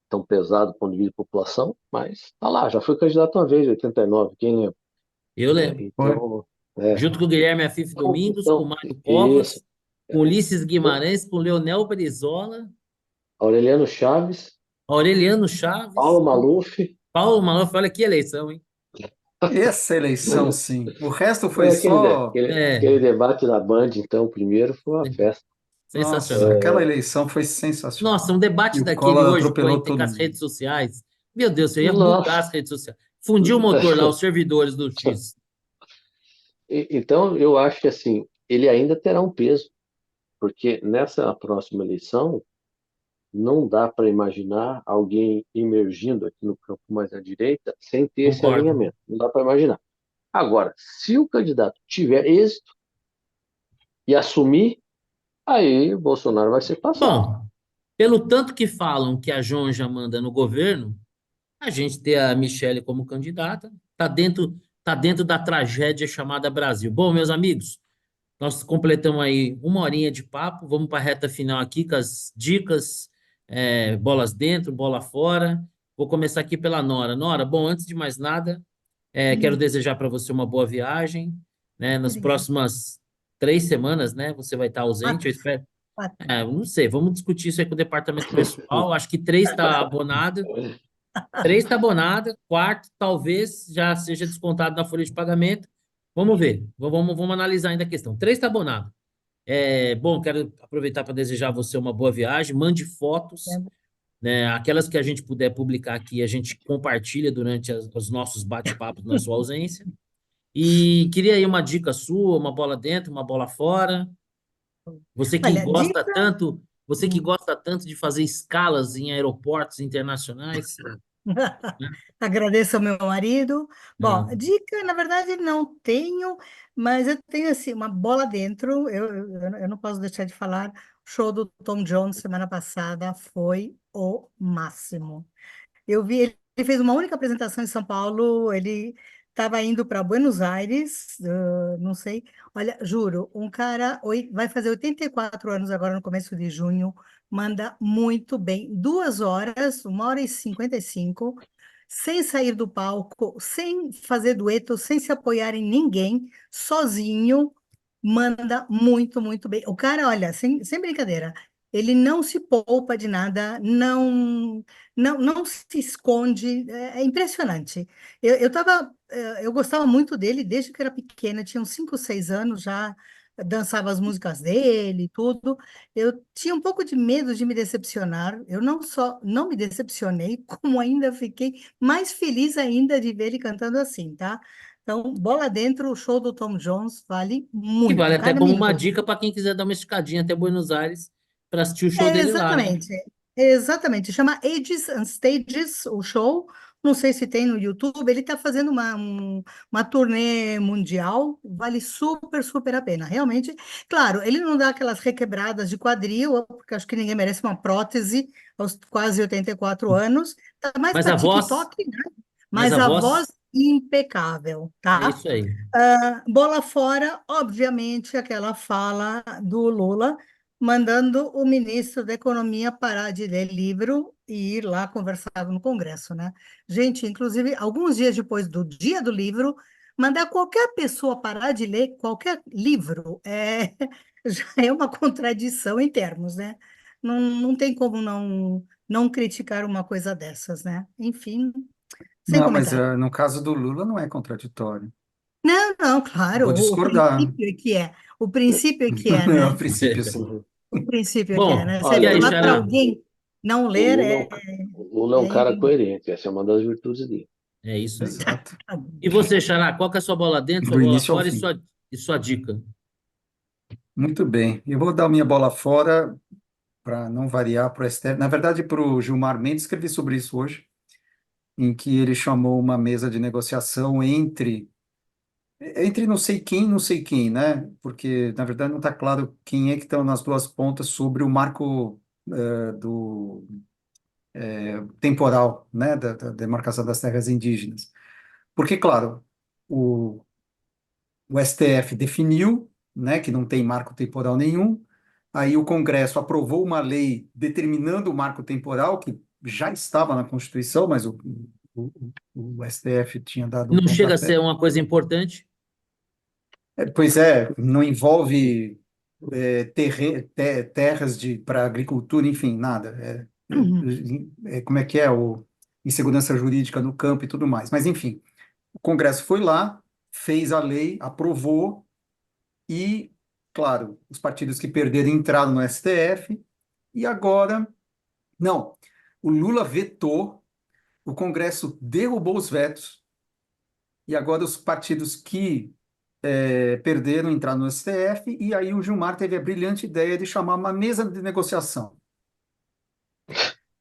tão pesado do ponto de vista de população, mas tá lá, já foi candidato uma vez, em 89, quem lembra? Eu Né? lembro. foi. Então, é, Junto com o Guilherme Afif então, Domingos, com o então, Mário isso. Covas. com Ulisses Guimarães, com Leonel Brizola, Aureliano Chaves, Aureliano Chaves, Paulo Maluf. Paulo Maluf. Olha que eleição, hein? Essa eleição, sim. O resto foi Foi só. É, aquele debate na Band, então, primeiro foi uma festa. Nossa, sensacional. aquela eleição foi sensacional. Nossa, um E debate o daquele Collor hoje atropelou com todo as mundo. redes sociais. Meu Deus, eu ia bugar Nossa! as redes sociais. Fundiu o motor lá, os servidores do X. Então, eu acho que assim, ele ainda terá um peso, porque nessa próxima eleição não dá para imaginar alguém emergindo aqui no campo mais à direita sem ter esse Concordo. alinhamento. Não dá para imaginar. Agora, se o candidato tiver êxito e assumir, aí Bolsonaro vai ser passado. Bom, pelo tanto que falam que a Janja manda no governo, a gente ter a Michelle como candidata tá dentro da tragédia chamada Brasil. Bom, meus amigos, nós completamos aí uma horinha de papo. Vamos para a reta final aqui com as dicas, bolas dentro, bola fora. Vou começar aqui pela Nora. Nora, bom, antes de mais nada, quero Hum, desejar para você uma boa viagem, né? Nas obrigada. próximas 3 semanas, né? Você vai estar ausente. Eu Quatro, espero. quatro. Não sei, vamos discutir isso aí com o departamento pessoal. Acho que 3 está abonado. 3 está abonado. Quarto, talvez já seja descontado na folha de pagamento. Vamos ver. Vamos analisar ainda a questão. 3 está abonado. Bom, quero aproveitar para desejar a você uma boa viagem. Mande fotos, né? Aquelas que a gente puder publicar aqui, a gente compartilha durante os nossos bate-papos na sua ausência. E queria aí uma dica sua, uma bola dentro, uma bola fora. Olha, Você que hum, gosta tanto de fazer escalas em aeroportos internacionais, né? agradeço ao meu marido. Bom, Ah, dica, na verdade, não tenho, mas eu tenho assim uma bola dentro. Eu não posso deixar de falar. O show do Tom Jones semana passada foi o máximo. Eu vi, ele fez uma única apresentação em São Paulo, ele estava indo para Buenos Aires, não sei. Olha, juro, um cara vai fazer 84 anos agora no começo de junho, manda muito bem. 2 horas, 1 hora e 55, sem sair do palco, sem fazer dueto, sem se apoiar em ninguém, sozinho, manda muito, muito bem. O cara, olha, sem brincadeira, ele não se poupa de nada, não se esconde, é impressionante. Eu gostava muito dele desde que era pequena, tinha uns 5, 6 anos já, dançava as músicas dele e tudo. Eu tinha um pouco de medo de me decepcionar. Eu não só não me decepcionei, como ainda fiquei mais feliz ainda de ver ele cantando assim, tá? Então, bola dentro, o show do Tom Jones vale que vale muito. até Cada como uma minuto. dica para quem quiser dar uma esticadinha até Buenos Aires para assistir o show É, dele lá, né? exatamente, exatamente. Chama Ages and Stages, o show. Não sei se tem no YouTube. Ele está fazendo uma turnê mundial. Vale super, super a pena. Realmente, claro, ele não dá aquelas requebradas de quadril, porque acho que ninguém merece uma prótese aos quase 84 anos. Tá mais Mas para a voz, TikTok, né? mas Mas a a voz voz impecável, é tá? isso aí. Bola fora, obviamente, aquela fala do Lula, mandando o ministro da Economia parar de ler livro e ir lá conversar no Congresso, né? Gente, inclusive, alguns dias depois do dia do livro, mandar qualquer pessoa parar de ler qualquer livro já é uma contradição em termos, né? Não tem como não criticar uma coisa dessas, né? Enfim, sem Não, mas comentário. no caso do Lula não é contraditório. Não, não, claro, Vou o discordar. princípio é que é. O princípio é que é, A né? princípio, sim. O princípio é que é, Bom, né? Você e Olha, aí, falar para Xará? alguém não o ler Lula é o Lula é um é cara coerente, essa é uma das virtudes dele. É isso aí. Exato. E você, Xará, qual que é a sua bola dentro, sua Do bola início ao fora fim. e sua dica? Muito bem. Eu vou dar minha bola fora para não variar para o STF. Na verdade, para o Gilmar Mendes, escrevi sobre isso hoje, em que ele chamou uma mesa de negociação entre não sei quem, né? Porque, na verdade, não está claro quem é que estão nas duas pontas sobre o marco do temporal, né? Da demarcação das terras indígenas. Porque, claro, o, o STF definiu, né, que não tem marco temporal nenhum. Aí o Congresso aprovou uma lei determinando o marco temporal, que já estava na Constituição, mas o, o STF tinha dado um Não chega a ser pontapé. uma coisa importante? Pois é, não envolve. terras para agricultura, enfim, nada. Como é que é insegurança jurídica no campo e tudo mais. Mas, enfim, o Congresso foi lá, fez a lei, aprovou e, claro, os partidos que perderam entraram no STF e agora, não, o Lula vetou, o Congresso derrubou os vetos e agora os partidos que perderam entraram no STF e aí o Gilmar teve a brilhante ideia de chamar uma mesa de negociação.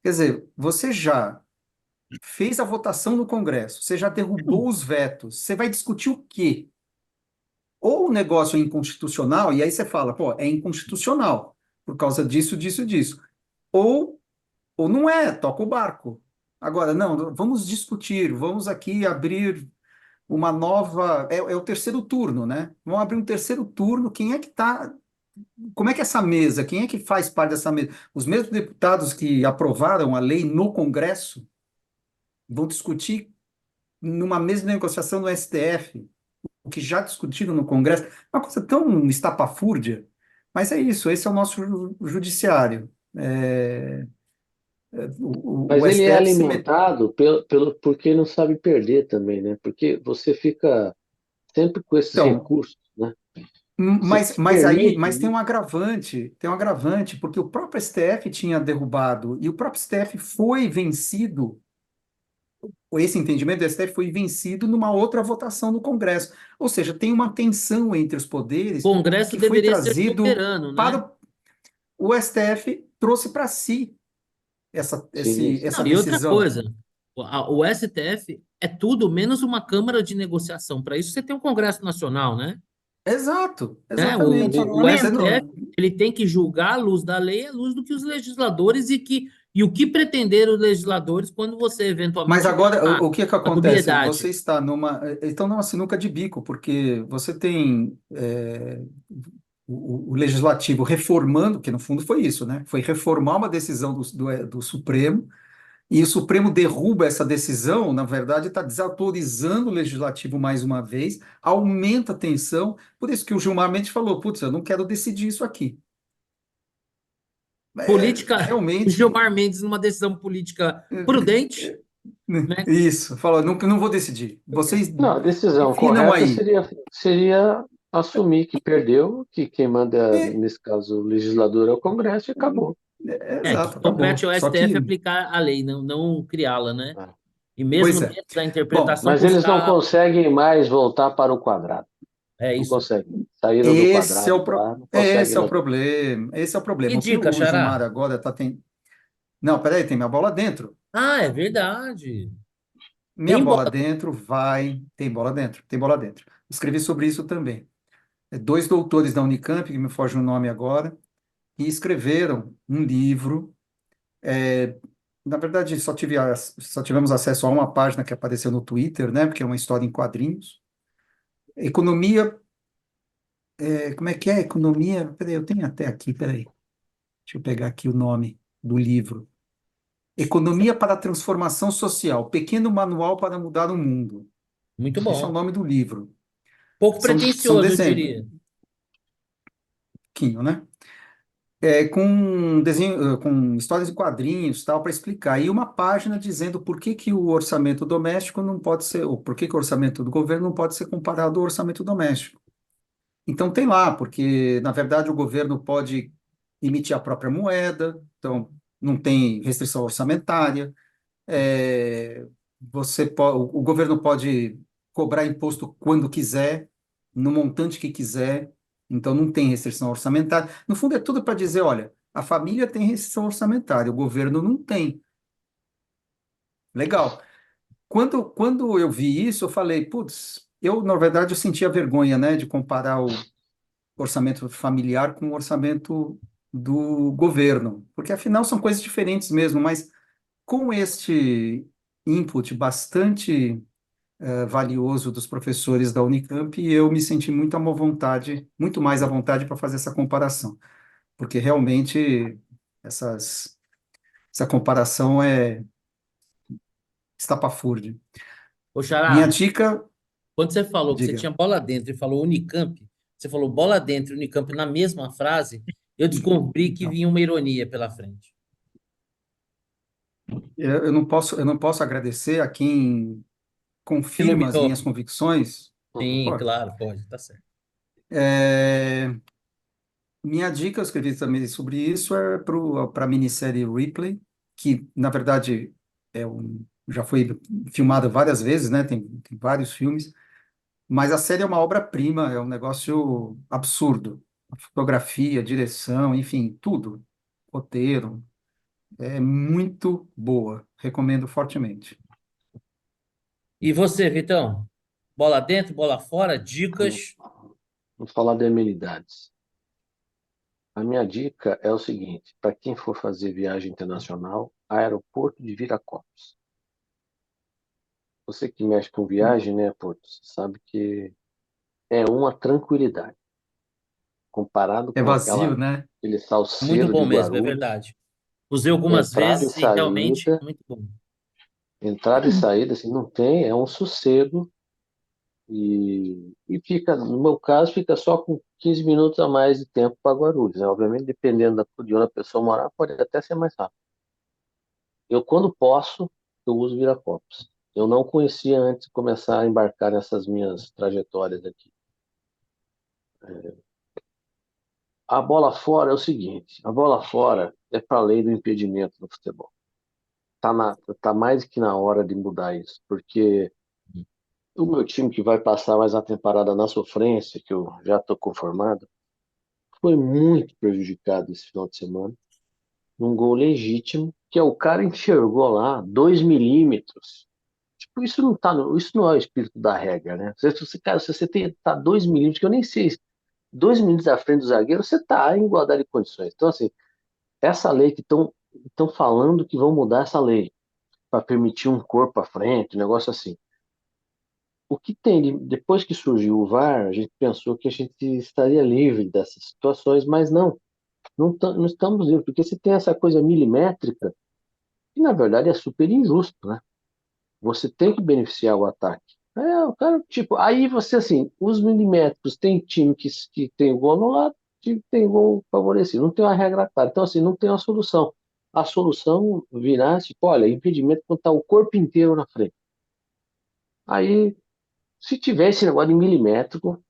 Quer dizer, você já fez a votação no Congresso, você já derrubou os vetos, você vai discutir o quê? Ou o negócio é inconstitucional, e aí você fala, pô, é inconstitucional, por causa disso, disso, disso. Ou, ou não é, toca o barco. Agora, não, vamos discutir, vamos aqui abrir uma nova. É o terceiro turno, né? Vamos abrir um terceiro turno. Quem é que está. Como é que é essa mesa? Quem é que faz parte dessa mesa? Os mesmos deputados que aprovaram a lei no Congresso vão discutir numa mesma negociação no STF, o que já discutiram no Congresso. Uma coisa tão estapafúrdia. Mas é isso, esse é o nosso judiciário. O Mas ele é STF se met... alimentado porque não sabe perder também, né? Porque você fica sempre com esses Então, recursos, né? Você mas, se mas aí, permite, mas né? tem um agravante, porque o próprio STF tinha derrubado, e o próprio STF foi vencido, esse entendimento do STF foi vencido numa outra votação no Congresso. Ou seja, tem uma tensão entre os O poderes Congresso que foi deveria ser trazido soberano, né? para o STF trouxe para si Sim, sim. essa Não, e outra decisão. coisa, o STF é tudo menos uma Câmara de negociação. Para isso você tem um Congresso Nacional, né? Exato, Né? exatamente. O Você STF não, ele tem que julgar à luz da lei, à luz do que os legisladores e o que pretenderam os legisladores quando você mas eventualmente vê agora, uma, o que que uma acontece? Você dubiedade. está numa sinuca de bico, porque você tem o legislativo reformando, que no fundo foi isso, né? Foi reformar uma decisão do Supremo, e o Supremo derruba essa decisão, na verdade, está desautorizando o legislativo mais uma vez, aumenta a tensão, por isso que o Gilmar Mendes falou, putz, eu não quero decidir isso aqui. Política, o Realmente, Gilmar Mendes, numa decisão política prudente, né? isso, falou, não, não vou decidir. Vocês Não, a decisão definam correta aí. seria assumir que perdeu, que quem manda, E, nesse caso, o legislador é o Congresso e acabou. Que exato, compete acabou. ao Só STF que, aplicar a lei, não criá-la, né? Né? E mesmo pois é. dentro da Bom, interpretação Mas eles não buscar. conseguem mais voltar para o quadrado. É Não isso. conseguem. Saíram do quadrado lá, não conseguem esse é o mais. problema. Esse é o Que problema. O que dica, o Gilmar Xará? agora está tem. Não, peraí, tem minha bola dentro. Ah, é verdade. Minha Tem bola bola. dentro vai. Tem bola dentro, tem bola dentro. Escrevi sobre isso também. Dois doutores da Unicamp, que me foge o nome agora, e escreveram um livro. é, Na verdade, só tivemos acesso a uma página que apareceu no Twitter, né? Porque é uma história em quadrinhos. Economia. Como é que é? Economia. Peraí, eu tenho até aqui, peraí. Deixa eu pegar aqui o nome do livro. Economia para a Transformação Social, Pequeno Manual para Mudar o Mundo. Muito Esse é o bom. nome do livro. Pouco São pretensioso, eu desenhos, diria. pouquinho, né? Com desenho, com histórias em quadrinhos, tal, para explicar. E uma página dizendo por que que o orçamento doméstico não pode ser, ou por que que o orçamento do governo não pode ser comparado ao orçamento doméstico. Então tem lá, porque na verdade o governo pode emitir a própria moeda, então não tem restrição orçamentária. É, o governo pode cobrar imposto quando quiser, no montante que quiser, então não tem restrição orçamentária. No fundo, é tudo para dizer: olha, a família tem restrição orçamentária, o governo não tem. Legal. Quando eu vi isso, eu falei, putz, na verdade, eu sentia vergonha, né, de comparar o orçamento familiar com o orçamento do governo, porque afinal são coisas diferentes mesmo, mas com este input bastante valioso dos professores da Unicamp, e eu me senti muito à vontade, muito mais à vontade para fazer essa comparação, porque realmente essas, essa comparação é estapafúrdia. Ô, Minha Xará, dica, quando você falou que você diga. tinha bola dentro e falou Unicamp, Você falou bola dentro e Unicamp na mesma frase, eu descobri que Então, vinha uma ironia pela frente. eu não posso agradecer a quem confirma as minhas Iluminou. convicções. Uhum. Sim, Pode. claro, pode, tá certo. É, minha dica, eu escrevi também sobre isso, é para a minissérie Ripley, que, na verdade, já foi filmada várias vezes, né? Tem vários filmes, mas a série é uma obra-prima, é um negócio absurdo. A fotografia, a direção, enfim, tudo. Roteiro, é muito boa. Recomendo fortemente. E você, Vitão? Bola dentro, bola fora, Vamos dicas. vamos falar de amenidades. A minha dica é o seguinte: para quem for fazer viagem internacional, aeroporto de Viracopos. Você que mexe com viagem, né, Porto, você sabe que é uma tranquilidade comparado É com vazio, né? aquele Muito salseiro de bom mesmo, é Guarulhos. verdade. Usei algumas Entrada e vezes e realmente saída, muito bom. entrada e saída, assim, não tem, é um sossego e fica, no meu caso, fica só com 15 minutos a mais de tempo para Guarulhos, né? Obviamente, dependendo de onde a pessoa morar, pode até ser mais rápido. Eu, quando posso, eu uso Viracopos. Eu não conhecia antes de começar a embarcar nessas minhas trajetórias aqui. A bola fora é o seguinte, a bola fora é para a lei do impedimento no futebol. Tá mais que na hora de mudar isso, porque o meu time que vai passar mais a temporada na sofrência, que eu já estou conformado, foi muito prejudicado esse final de semana, num gol legítimo, que é o cara enxergou lá 2 milímetros. Tipo, isso não é o espírito da regra, né? Cara, se você tá 2 milímetros, que eu nem sei, 2 milímetros à frente do zagueiro, você tá em igualdade de condições. Então, assim, essa lei que estão falando que vão mudar essa lei para permitir um corpo à frente, um negócio assim. O que tem, depois que surgiu o VAR, a gente pensou que a gente estaria livre dessas situações, mas não estamos livres, porque se tem essa coisa milimétrica, que na verdade é super injusto, né? Você tem que beneficiar o ataque. O cara, tipo, aí você, assim, os milimétricos, tem time que tem gol anulado, time que tem gol favorecido, não tem uma regra clara. Então, assim, não tem uma solução. A solução virá, tipo, olha, impedimento quando está o corpo inteiro na frente. Aí, se tiver esse negócio de milimétrico,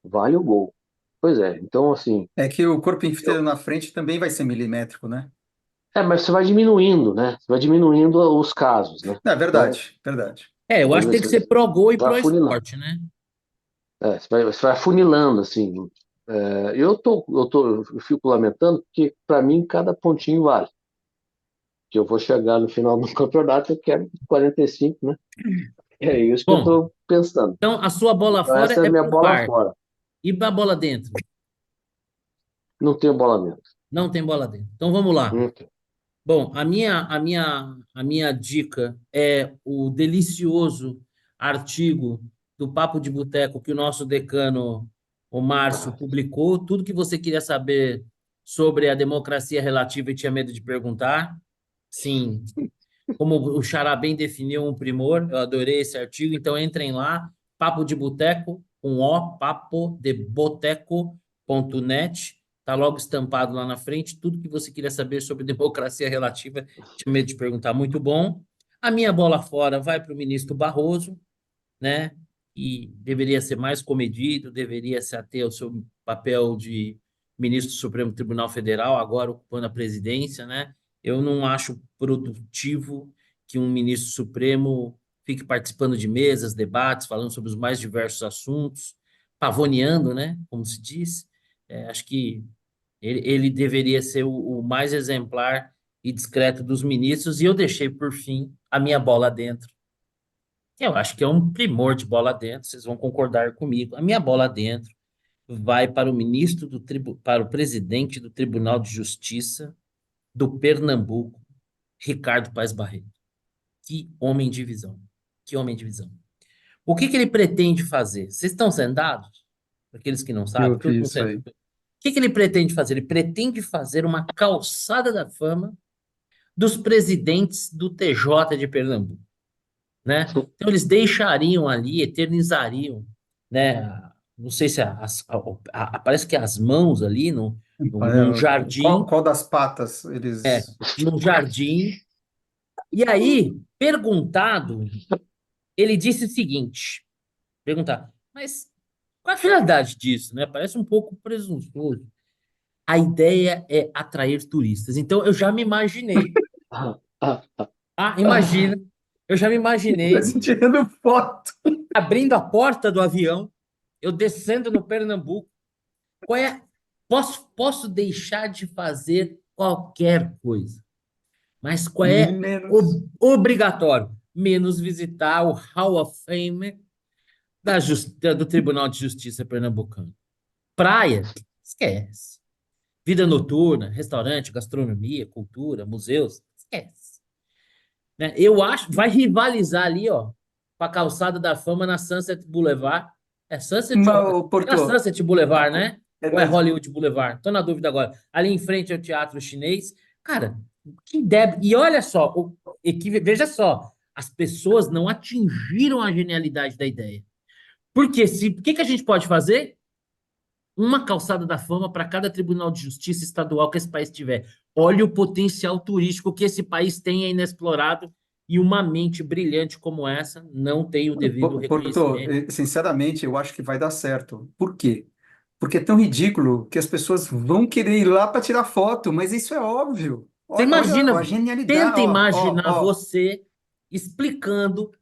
vale o gol. Pois é, então, assim, É que o corpo inteiro eu- na frente também vai ser milimétrico, né? mas você vai diminuindo, né? Você vai diminuindo os casos, né? É Então, verdade, verdade. É, eu vamos acho que ver tem que ser se pro gol e vai pro afunilando. esporte, né? Você vai afunilando, assim. Eu fico lamentando porque, para mim, cada pontinho vale. Que eu vou chegar no final do campeonato, eu quero 45, né? É isso que eu Bom, estou pensando. então a sua bola Então, fora essa é a é minha pro bola VAR. fora. E pra bola dentro? Não tenho bola dentro. Não tem bola dentro. Então vamos lá. Não tenho. Bom, a minha dica é o delicioso artigo do Papo de Boteco que o nosso decano, o Márcio, Ah, publicou. Tudo que você queria saber sobre a democracia relativa e tinha medo de perguntar. Sim, como o Xará bem definiu, um primor. Eu adorei esse artigo. Então entrem lá, Papo de Boteco, com O, papodeboteco.net. Tá logo estampado lá na frente. Tudo que você queria saber sobre democracia relativa, tinha medo de perguntar. Muito bom. A minha bola fora vai para o ministro Barroso, né? E deveria ser mais comedido, deveria se ater ao seu papel de ministro do Supremo Tribunal Federal, agora ocupando a presidência, né? Eu não acho produtivo que um ministro supremo fique participando de mesas, debates, falando sobre os mais diversos assuntos, pavoneando, né? Como se diz. Acho que ele deveria ser o mais exemplar e discreto dos ministros, e eu deixei, por fim, a minha bola dentro. Eu acho que é um primor de bola dentro, vocês vão concordar comigo. A minha bola dentro vai para o para o presidente do Tribunal de Justiça do Pernambuco, Ricardo Paes Barreto. Que homem de visão. Que homem de visão. O que ele pretende fazer? Vocês estão sentados? Para aqueles que não Eu sabem, todo vi mundo isso sentado. aí. O que ele pretende fazer? Ele pretende fazer uma calçada da fama dos presidentes do TJ de Pernambuco, né? Então eles deixariam ali, eternizariam, né, não sei se parece que as mãos ali num Qual, jardim, qual das patas eles. num jardim. E aí, perguntado, ele disse o seguinte: perguntar, mas qual a finalidade disso, né? Parece um pouco presunçoso. A ideia é atrair turistas. Então, eu já me imaginei. Imagina, eu já me imaginei Tirando foto. abrindo a porta do avião, eu descendo no Pernambuco. Qual é? Posso deixar de fazer qualquer coisa, mas qual é Menos. obrigatório? Menos visitar o Hall of Fame do Tribunal de Justiça pernambucano. Praia, esquece. Vida noturna, restaurante, gastronomia, cultura, museus, esquece. Né? Eu acho, vai rivalizar ali, ó, com a calçada da fama na Sunset Boulevard. É Sunset, Mas, ô, é na Porto, Sunset Boulevard, né? Ou é é- Hollywood Boulevard? Tô na dúvida agora. Ali em frente é o Teatro Chinês. Cara, que deve. E olha só, veja só, as pessoas não atingiram a genialidade da ideia. Porque o que que a gente pode fazer? Uma calçada da fama para cada tribunal de justiça estadual que esse país tiver. Olha o potencial turístico que esse país tem inexplorado e uma mente brilhante como essa não tem o devido Porto, reconhecimento. sinceramente, eu acho que vai dar certo. Por quê? Porque é tão ridículo que as pessoas vão querer ir lá para tirar foto, mas isso é óbvio. Você Olha a imagina, genialidade. tenta Ó, ó, imaginar ó. você explicando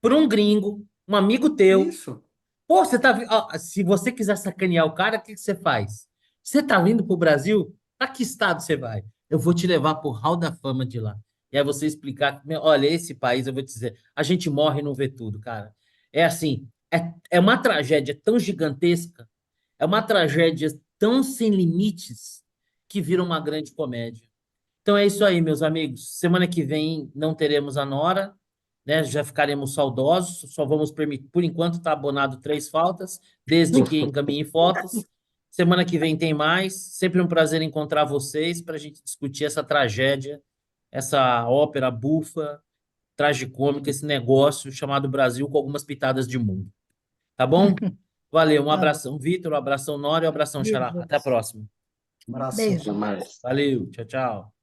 para um gringo, um amigo teu. Isso. Pô, se você quiser sacanear o cara, o que que você faz? Você tá vindo pro Brasil? Pra que estado você vai? Eu vou te levar pro Hall da Fama de lá. E aí você explicar, olha, esse país, eu vou te dizer, a gente morre e não vê tudo, cara. É assim, é uma tragédia tão gigantesca, é uma tragédia tão sem limites, que vira uma grande comédia. Então é isso aí, meus amigos. Semana que vem não teremos a Nora, né? Já ficaremos saudosos. Só vamos permitir, por enquanto, tá abonado 3 faltas, desde que encaminhe fotos. Semana que vem tem mais. Sempre um prazer encontrar vocês para a gente discutir essa tragédia, essa ópera bufa, tragicômica, esse negócio chamado Brasil com algumas pitadas de mundo. Tá bom? Valeu, um Tá bom. abração, Vitor, um abração, Nora e um abração, Xará. Até a Beijos. próxima. Abraço. Até Beijos. mais. Valeu, tchau, tchau.